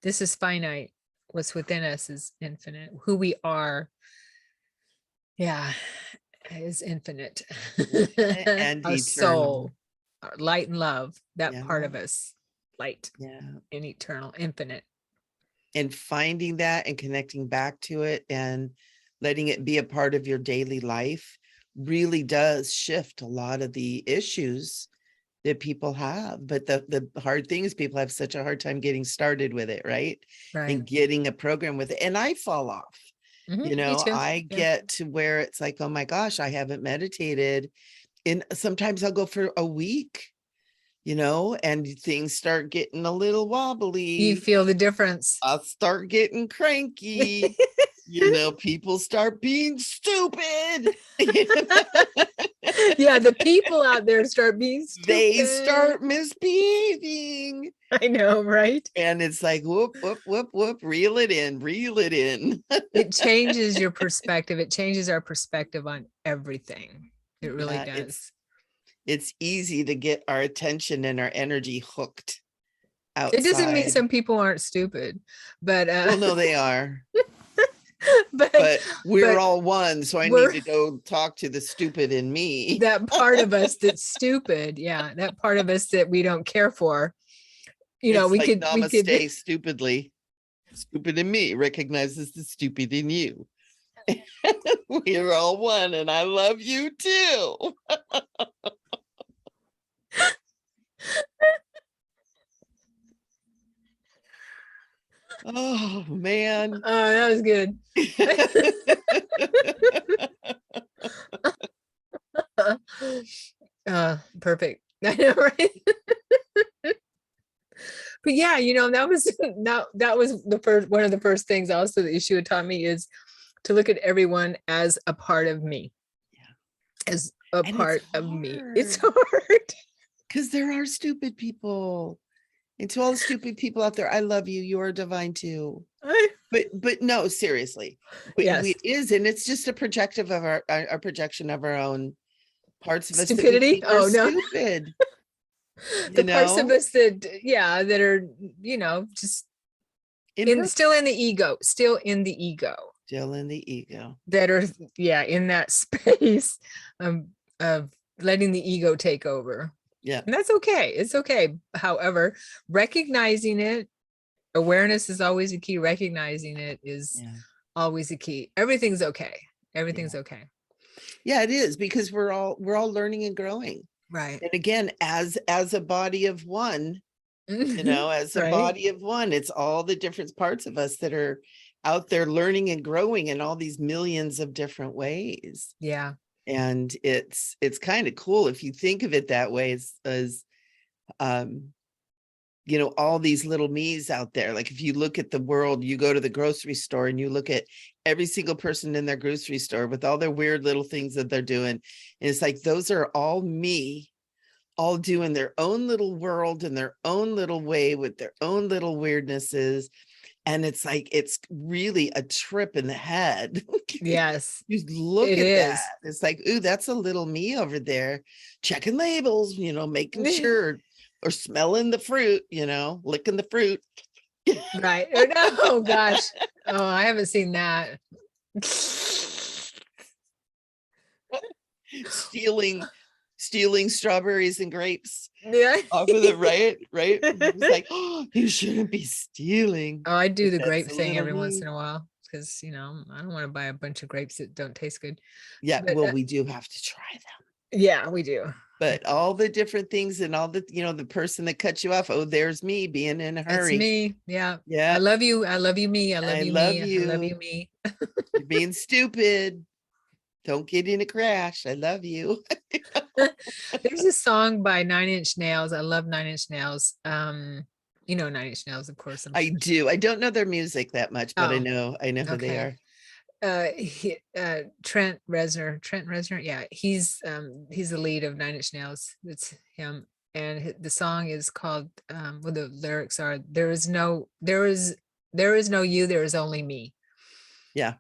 this is finite. What's within us is infinite. Who we are, yeah, is infinite. infinite and Our eternal. soul, our light and love, that Yeah. part of us, light Yeah. and eternal, infinite. And finding that and connecting back to it and letting it be a part of your daily life really does shift a lot of the issues that people have. But the hard thing is people have such a hard time getting started with it, right? Right. And getting a program with it. And I fall off. Me too. I Yeah. get to where it's like, oh my gosh, I haven't meditated. And sometimes I'll go for a week, and things start getting a little You wobbly. feel the difference. I'll start getting cranky. People start being stupid. Yeah, the people out there start being They stupid. start misbehaving. I know, right? And it's like, whoop, whoop, whoop, whoop, reel it in, reel it in. It changes your perspective. It changes our perspective on everything. It really Yeah, does. it's easy to get our attention and our energy hooked It doesn't mean outside. some people aren't stupid, but Well, no, they are, but but we're but all one. So I need we're to go talk to the stupid in me. that part of us that's stupid. Yeah, that part of us that we don't care for. It's We like could namaste stupidly. Stupid in me recognizes the stupid in you. We're all one, and I love you too. Oh man. Oh, that was good. Perfect. I know, right? But yeah, that was the first one of the first things also the issue had taught me is to look at everyone as a part of me, Yeah. as a And it's part of me. It's hard hard. because there are stupid people. And to all the stupid people out there, I love you. You're divine too. But no, seriously, we Yes. it is, and it's just a projective of our projection of our own parts of us that we Stupidity. think are Oh no. stupid. The parts of us that are, just Imperfect, still in the ego, still in the ego. still in the ego. That are, yeah, in that space of letting the ego take over. Yeah, And that's okay. It's okay. However, recognizing it, awareness is always a key. Recognizing it is yeah, always a key. Everything's okay. yeah, Everything's okay. yeah. It is because we're all learning and growing. Right. And again, as a body of one, Mhm. as a Right. body of one, it's all the different parts of us that are out there learning and growing in all these millions of different ways. Yeah. And it's kind of cool if you think of it that way, as you know, all these little me's out there. Like if you look at the world, you go to the grocery store and you look at every single person in their grocery store with all their weird little things that they're doing. And it's like, those are all me, all doing their own little world in their own little way with their own little weirdnesses. And it's like, it's really a trip in the head. Yes, You look it at that. is. It's like, ooh, that's a little me over there, checking labels, you know, making sure, or smelling the fruit, you know, licking the fruit. Right. Oh, no, oh gosh. Oh, I haven't seen that. stealing strawberries and grapes Yeah. off of the right. It's like, oh, you shouldn't be stealing. Oh, I do But the that's grape a thing little every once me. in a while because, you know, I don't want to buy a bunch of grapes that don't taste good. Yeah, But well, we do have to try them. yeah, we do. But all the different things and all the, you know, the person that cuts you off, oh, there's me being in a That's hurry. me. Yeah. I Yeah, love you. I love you, me. I love I you, love me. I love you, you. me. You're being stupid. Don't get in a crash. I love you. There's a song by 9 Inch Nails. I love 9 Inch Nails. You know 9 Inch Nails, of course, I'm I sure. do. I don't know their music that much, but I Oh, know who they okay. are. Trent Reznor, yeah, he's the lead of 9 Inch Nails. It's him, and the song is called well, the lyrics are, there is no you, there is only me. Yeah.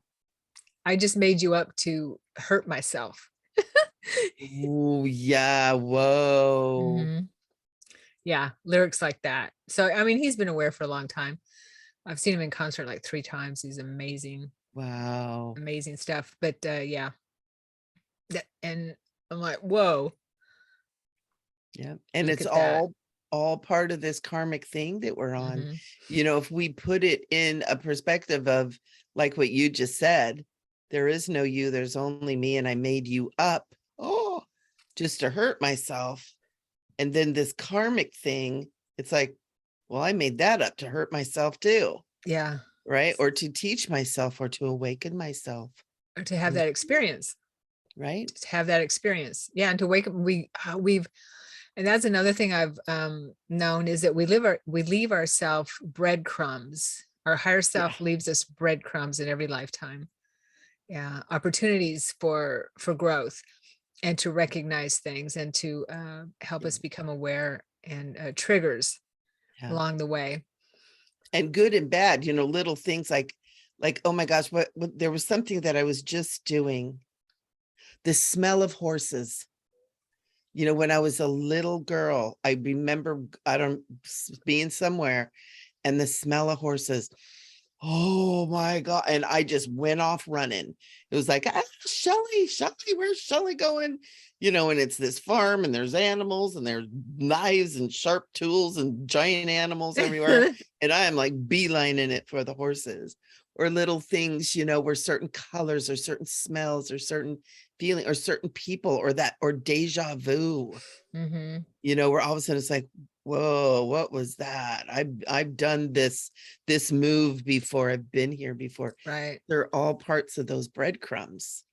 I just made you up to hurt myself. Oh, yeah. Whoa. Mhm. Yeah, lyrics like that. So I mean, he's been aware for a long time. I've seen him in concert like 3 times. He's amazing, Wow. amazing stuff. But yeah, and I'm like, whoa, Yeah. And look it's at that. all part of this karmic thing that we're on. Mhm. You know, if we put it in a perspective of like what you just said, there is no you, there's only me, and I made you up. Oh, just to hurt myself. And then this karmic thing, it's like, well, I made that up to hurt myself too, Yeah. right? Or to teach myself or to awaken myself. Or to have that experience, Right? to have that experience. Yeah. And to wake up, we've, and that's another thing I've known, is that we leave ourself breadcrumbs. Our higher Yeah. self leaves us breadcrumbs in every lifetime. Yeah. Opportunities for growth, and to recognize things, and to help us become aware, and triggers Yeah. along the way. And good and bad, you know, little things like, oh my gosh, what there was something that I was just doing. The smell of horses. You know, when I was a little girl, I remember, I don't, being somewhere and the smell of horses. Oh my God. And I just went off running. It was like, ah, Shelly, where's Shelly going? You know, and it's this farm and there's animals and there's knives and sharp tools and giant animals everywhere. And I am like beelining it for the horses, or little things, you know, where certain colors or certain smells or certain feeling or certain people or deja vu, Hmm. you know, where all of a sudden it's like, whoa, what was that? I've done this move before. I've been here before. Right. They're all parts of those breadcrumbs.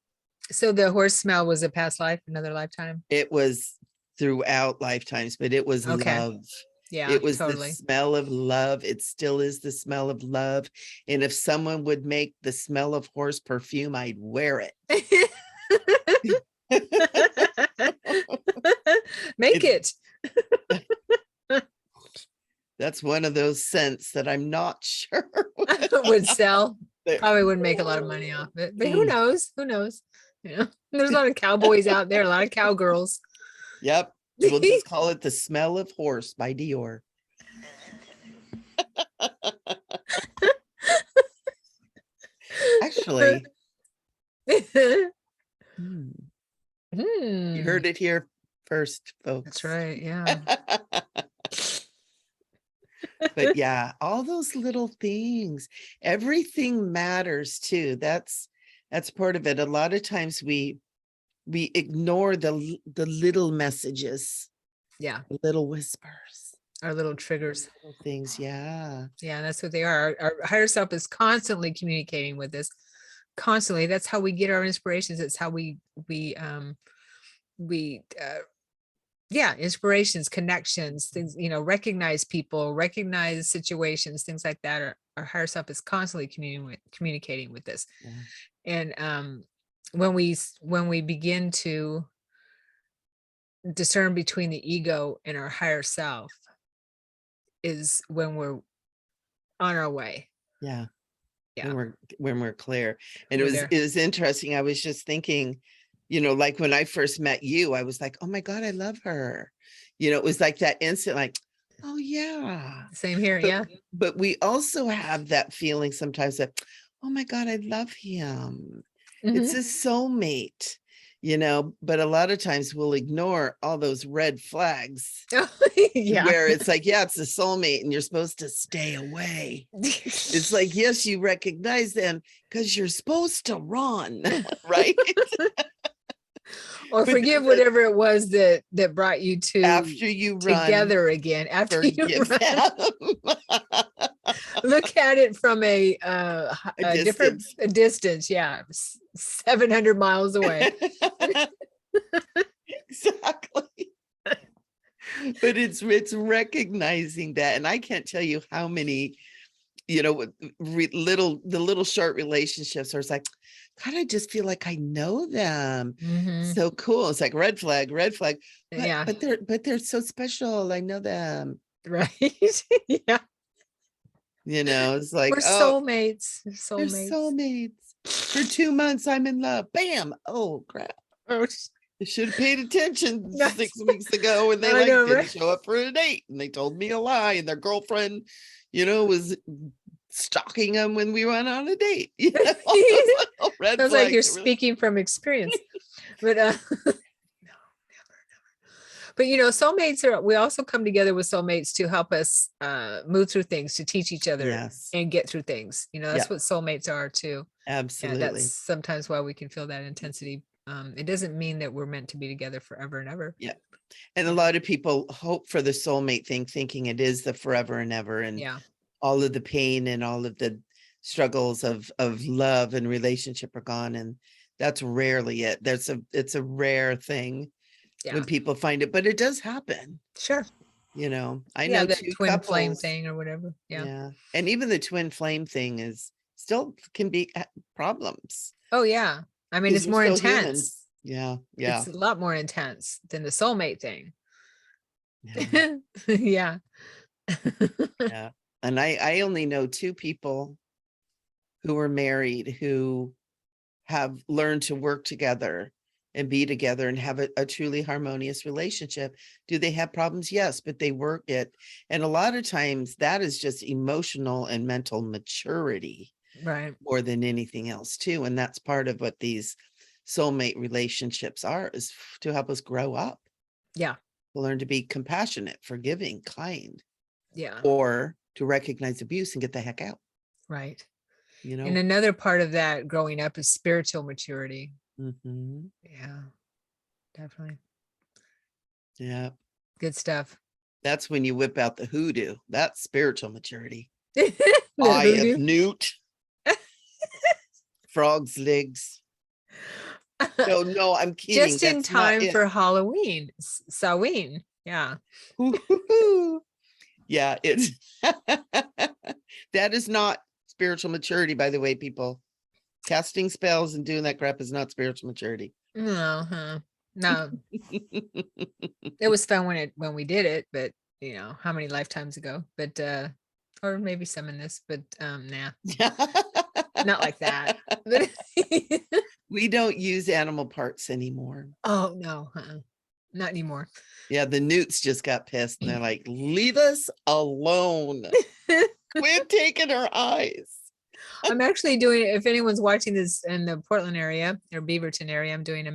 So the horse smell was a past life, another lifetime. It was throughout lifetimes, but it was Okay. love. Yeah, It was the totally. smell of love. It still is the smell of love. And if someone would make the smell of horse perfume, I'd wear it. Make It's it. that's one of those scents that I'm not sure Would sell. that- Probably wouldn't make a lot of money off it, but who Mm, knows? Who knows? You know, there's a lot of cowboys out there, a lot of cowgirls. yep. We'll just call it the smell of horse by Dior. Actually, hmm, you Hmm, heard it here first, that's folks. right. Yeah. But yeah, all those little things, everything matters too. That's part of it. A lot of times we ignore the little messages, Yeah. the little whispers. our little triggers. Little things. Yeah. Yeah, that's what they are. Our higher self is constantly communicating with us, constantly. That's how we get our inspirations. It's how we yeah, inspirations, connections, things, recognize people, recognize situations, things like that. Our higher self is constantly communicating with us. Yeah. And when we begin to discern between the ego and our higher self is when we're on our way. Yeah. Yeah, When we're clear. And we're there. it was interesting. I was just thinking, like when I first met you, I was like, oh my God, I love her. It was like that instant, like, oh yeah. Same here. But Yeah. but we also have that feeling sometimes that, oh my God, I love him. It's Mhm. a soulmate, but a lot of times we'll ignore all those red flags Yeah. where it's like, yeah, it's a soulmate and you're supposed to stay away. It's like, yes, you recognize them because you're supposed to run, right? Or But forgive then whatever it was that brought you after you run, together again. After you forgive run, them. look at it from a A different distance. distance. Yeah, 700 miles away. Exactly. But it's recognizing that, and I can't tell you how many, the little short relationships are. It's like, God, I just feel like I know them. Mhm. So cool. It's like red flag, but Yeah. they're so special. I know them. Right. Yeah. It's like, We're oh, soulmates. they're Soulmates. soulmates. For 2 months, I'm in love. Bam. Oh crap. Oh, I should have paid attention nice. 6 weeks ago when they I know, didn't right? show up for a date and they told me a lie and their girlfriend, was stalking them when we went on a date. Red Sounds like you're flags. speaking from experience. But but soulmates we also come together with soulmates to help us move through things, to teach each other Yes. and get through things. That's Yeah, what soulmates are too. Yeah, that's absolutely. sometimes why we can feel that intensity. It doesn't mean that we're meant to be together forever and ever. Yeah. And a lot of people hope for the soulmate thing, thinking it is the forever and ever, and Yeah. all of the pain and all of the struggles of love and relationship are gone. And that's rarely it. It's a rare thing when Yeah. people find it, but it does happen. Sure. I Yeah, know that 2 twin flame couples. thing or whatever. Yeah. Yeah. And even the twin flame thing is still can be problems Oh yeah. I mean, because it's we're more still human. intense. Yeah. Yeah. It's a lot more intense than the soulmate thing. Yeah. Yeah. Yeah. And I only know 2 people who are married who have learned to work together and be together and have a truly harmonious relationship. Do they have problems? Yes, but they work it. And a lot of times that is just emotional and mental maturity Right. more than anything else too. And that's part of what these soulmate relationships are, is to help us grow up, Yeah. to learn to be compassionate, forgiving, kind, Yeah. or to recognize abuse and get the heck out, Right. you And know? another part of that growing up is spiritual maturity. Mhm. Yeah, definitely. Yeah. Good stuff. That's when you whip out the hoodoo. That's spiritual maturity. The Eye of hoodoo. newt, frog's legs. No, I'm kidding. Just in That's not time it. for Halloween. Samhain. Yeah. Yeah, it's that is not spiritual maturity, by the way, people. Casting spells and doing that crap is not spiritual maturity. No, huh? No. It was fun when we did it, but how many lifetimes ago? But or maybe some in this, but nah, not like that. But We don't use animal parts anymore. oh no, not anymore. Yeah, the newts just got pissed and they're like, leave us alone. Quit taking our eyes. I'm actually doing, if anyone's watching this in the Portland area or Beaverton area, I'm doing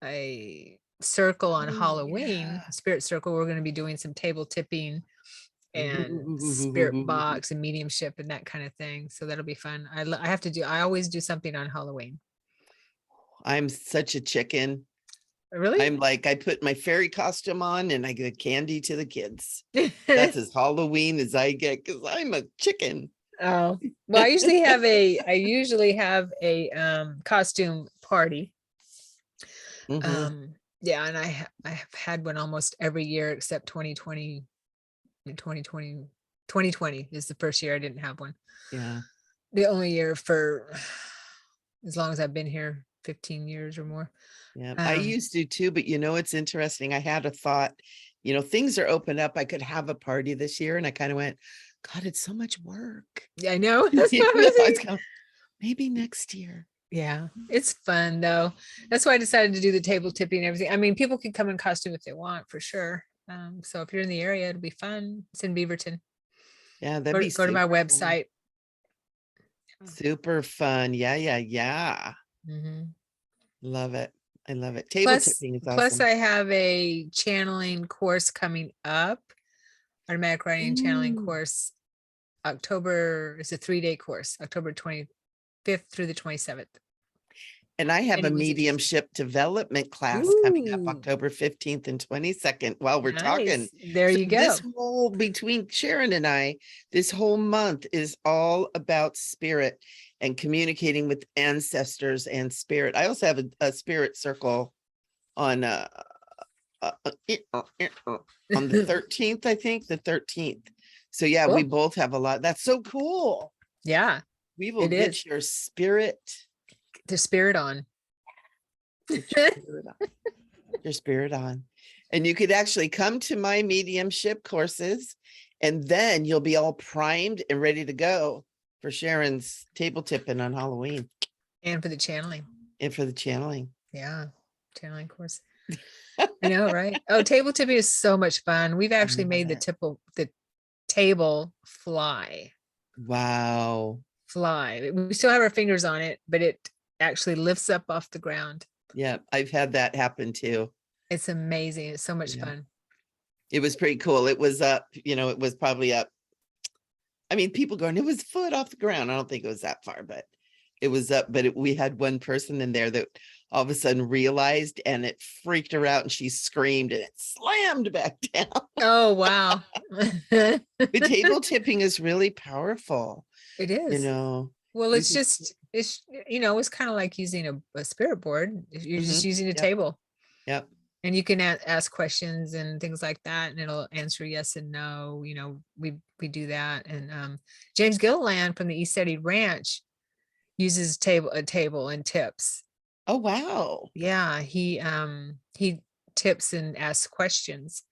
a circle on Oh, Halloween, yeah. spirit circle. We're going to be doing some table tipping and spirit Ooh. box and mediumship and that kind of thing. So that'll be fun. I have to do, I always do something on Halloween. I'm such a chicken. Really? I'm like, I put my fairy costume on and I give candy to the kids. That's as Halloween as I get because I'm a chicken. Oh, well, I usually have a costume party. Mhm. Yeah, and I have had one almost every year except 2020 and 2020 is the first year I didn't have one. Yeah. The only year for as long as I've been here, 15 years or more. Yeah. I Um, used to too, but it's interesting. I had a thought, things are open up. I could have a party this year. And I kind of went, God, it's so much work. yeah, I know. That's what I was I was thinking. going, maybe next year. Yeah, it's fun though. That's why I decided to do the table tipping and everything. I mean, people can come in costume if they want for sure. So if you're in the area, it'll be fun. It's in Beaverton. Yeah, that'd be Go to my super fun. website. Super fun. Yeah, yeah, yeah. Mhm. Love it. I love it. Table Plus, tipping is plus awesome. I have a channeling course coming up, automatic writing and channeling Mm. course. October, it's a 3-day course, October 25th through the 27th. And I have a Anyone's interested. mediumship development class coming up Ooh, October 15th and 22nd while we're talking. nice. There So you this go. whole between Sharon and I, this whole month is all about spirit and communicating with ancestors and spirit. I also have a spirit circle on on the 13th, I think, the 13th. So yeah, we Cool. both have a lot. That's so cool. Yeah, We will it is. get your spirit. The spirit on. Get your spirit on. Your spirit on. And you could actually come to my mediumship courses, and then you'll be all primed and ready to go for Sharon's table tipping on Halloween And for the channeling. and for the channeling. Yeah, channeling course. I know, right? Oh, table tipping is so much fun. We've I actually love made it. the table fly. Wow. Fly. We still have our fingers on it, but it actually lifts up off the ground. Yeah, I've had that happen too. It's amazing. It's so much Yeah. fun. It was pretty cool. It was up, it was probably up. I mean, people going, it was a foot off the ground. I don't think it was that far, but it was up. But we had one person in there that all of a sudden realized, and it freaked her out and she screamed and it slammed back down. Oh, wow. But table tipping is really powerful. It You is. know, Well, you it's can, just, it's kind of like using a spirit board. You're just mhm, using a yep, table. yep. And you can ask questions and things like that, and it'll answer yes and no. We do that. And James Gilliland from the East Eddie Ranch uses a table and tips. Oh, wow. Yeah, he tips and asks questions.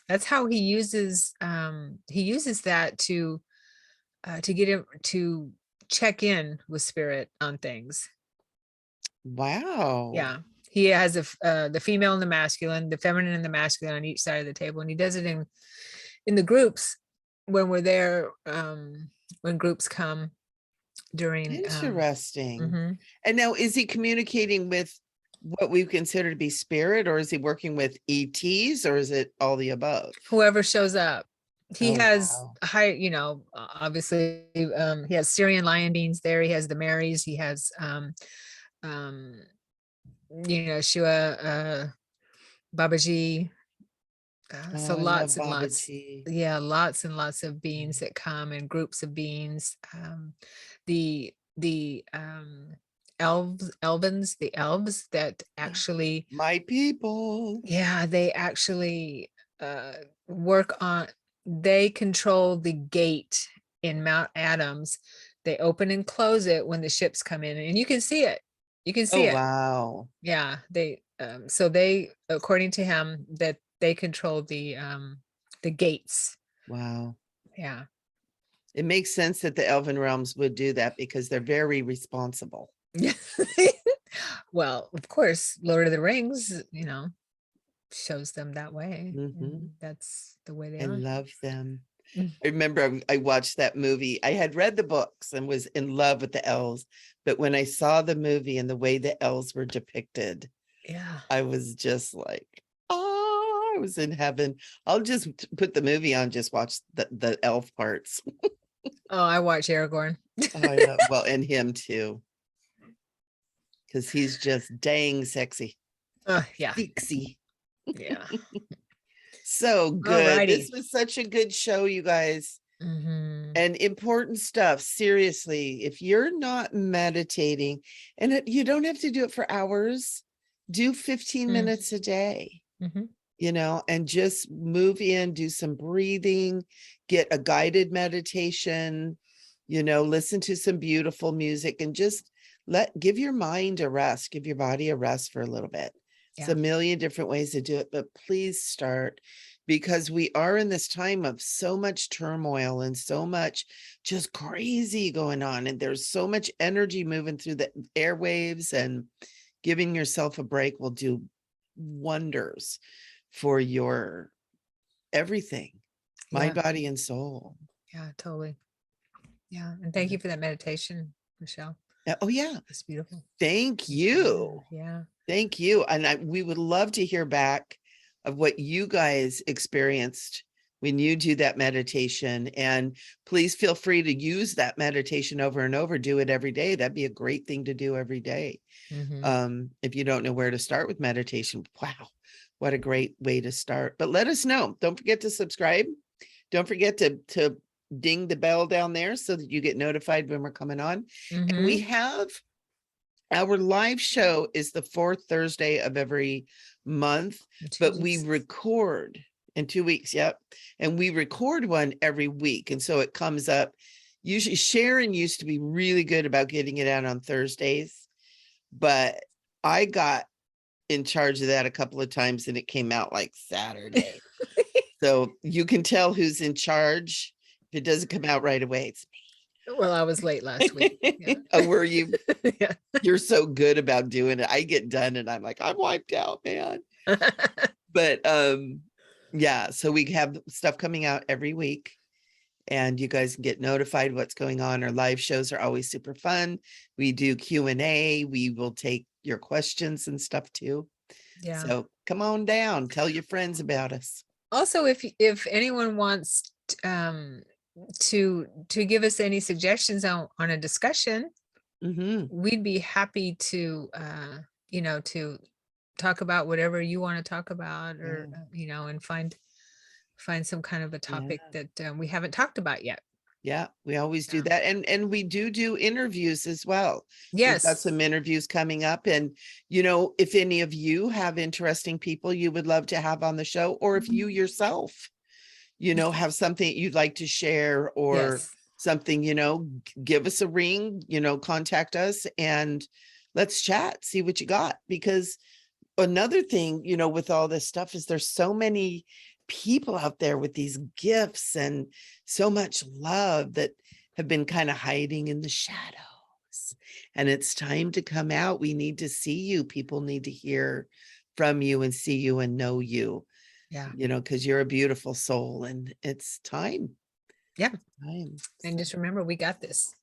That's how he uses that to get him to check in with spirit on things. Wow. Yeah. He has the female and the masculine, the feminine and the masculine on each side of the table, and he does it in the groups when we're there, when groups come during Interesting. mhm. And now, is he communicating with what we consider to be spirit, or is he working with ETs, or is it all the above? Whoever shows up. He Oh, has wow. high, obviously, he has Syrian lion beings there. He has the Marys. He has, um, Shua, Babaji. So Oh, I love lots and Baba lots, Tea. yeah, lots and lots of beings Mm. that come in groups of beings. The the elves that actually, My people. yeah, they actually uh, work on, they control the gate in Mount Adams. They open and close it when the ships come in, and you can see it. You can Oh, see it. wow. Yeah, so they, according to him, that they control the gates. Wow. Yeah. It makes sense that the elven realms would do that because they're very responsible. Well, of course, Lord of the Rings, shows them that way. Hmm. And that's the way they I are. love them. Mm. I remember I watched that movie. I had read the books and was in love with the elves, but when I saw the movie and the way the elves were depicted, Yeah. I was just like, oh, I was in heaven. I'll just put the movie on, just watch the elf parts. Oh, I watch Aragorn. Oh, I love, and him too, because he's just dang sexy. Yeah. Dixie. Yeah. So All good. righty. This was such a good show, you guys. Mhm. And important stuff. Seriously, if you're not meditating, and you don't have to do it for hours, do 15 Mm. minutes a day, Mhm. and just move in, do some breathing, get a guided meditation, listen to some beautiful music, and just give your mind a rest, give your body a rest for a little bit. It's Yeah. a million different ways to do it, but please start, because we are in this time of so much turmoil and so much just crazy going on. And there's so much energy moving through the airwaves, and giving yourself a break will do wonders for your everything, mind, Yeah. body, and soul. Yeah, totally. Yeah. And thank you for that meditation, Michelle. Oh, yeah. It's beautiful. Thank you. Yeah. Thank you. And we would love to hear back of what you guys experienced when you do that meditation. And please feel free to use that meditation over and over. Do it every day. That'd be a great thing to do every day. If you don't know where to start with meditation, wow, what a great way to start. But let us know. Don't forget to subscribe. Don't forget to ding the bell down there so that you get notified when we're coming on. And we have our live show is the fourth Thursday of every month, but we record in 2 weeks. Yep. And we record one every week. And so it comes up. Usually Sharon used to be really good about getting it out on Thursdays, but I got in charge of that a couple of times and it came out like Saturday. So you can tell who's in charge. If it doesn't come out right away, it's Well, I was late last week. Yeah. oh, were you? Yeah. You're so good about doing it. I get done and I'm like, I'm wiped out, man. But yeah, so we have stuff coming out every week, and you guys can get notified what's going on. Our live shows are always super fun. We do Q&A. We will take your questions and stuff too. Yeah. So come on down, tell your friends about us. Also, if anyone wants to give us any suggestions on a discussion, we'd be happy to to talk about whatever you want to talk about, or and find some kind of a topic that we haven't talked about yet. Yeah, we always do that. And we do interviews as well. We've got Yes. some interviews coming up. And, if any of you have interesting people you would love to have on the show, or if you yourself, have something you'd like to share, or Yes. something, give us a ring, contact us and let's chat, see what you got. Because another thing, with all this stuff is there's so many people out there with these gifts and so much love that have been kind of hiding in the shadows, and it's time to come out. We need to see you. People need to hear from you and see you and know you. Yeah. Because you're a beautiful soul, and it's time. Yeah. Time. And just remember, we got this.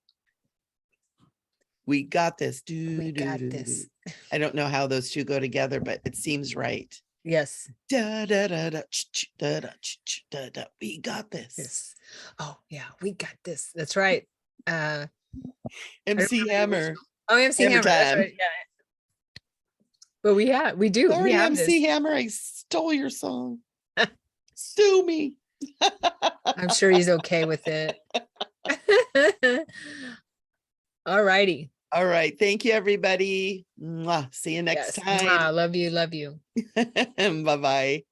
We got this. We got this. I don't know how those two go together, but it seems right. Yes. Da, da, da, da, da, da, da, da. We got this. Yes. Oh yeah, we got this. That's right. MC Hammer. Oh, MC Hammer. That's right. Yeah. But we do. Sorry, we have MC this. Hammer, I stole your song. Sue me. I'm sure he's okay with it. All righty. All right. Thank you, everybody. Mwah. See you next time. Love you. Love you. Bye-bye.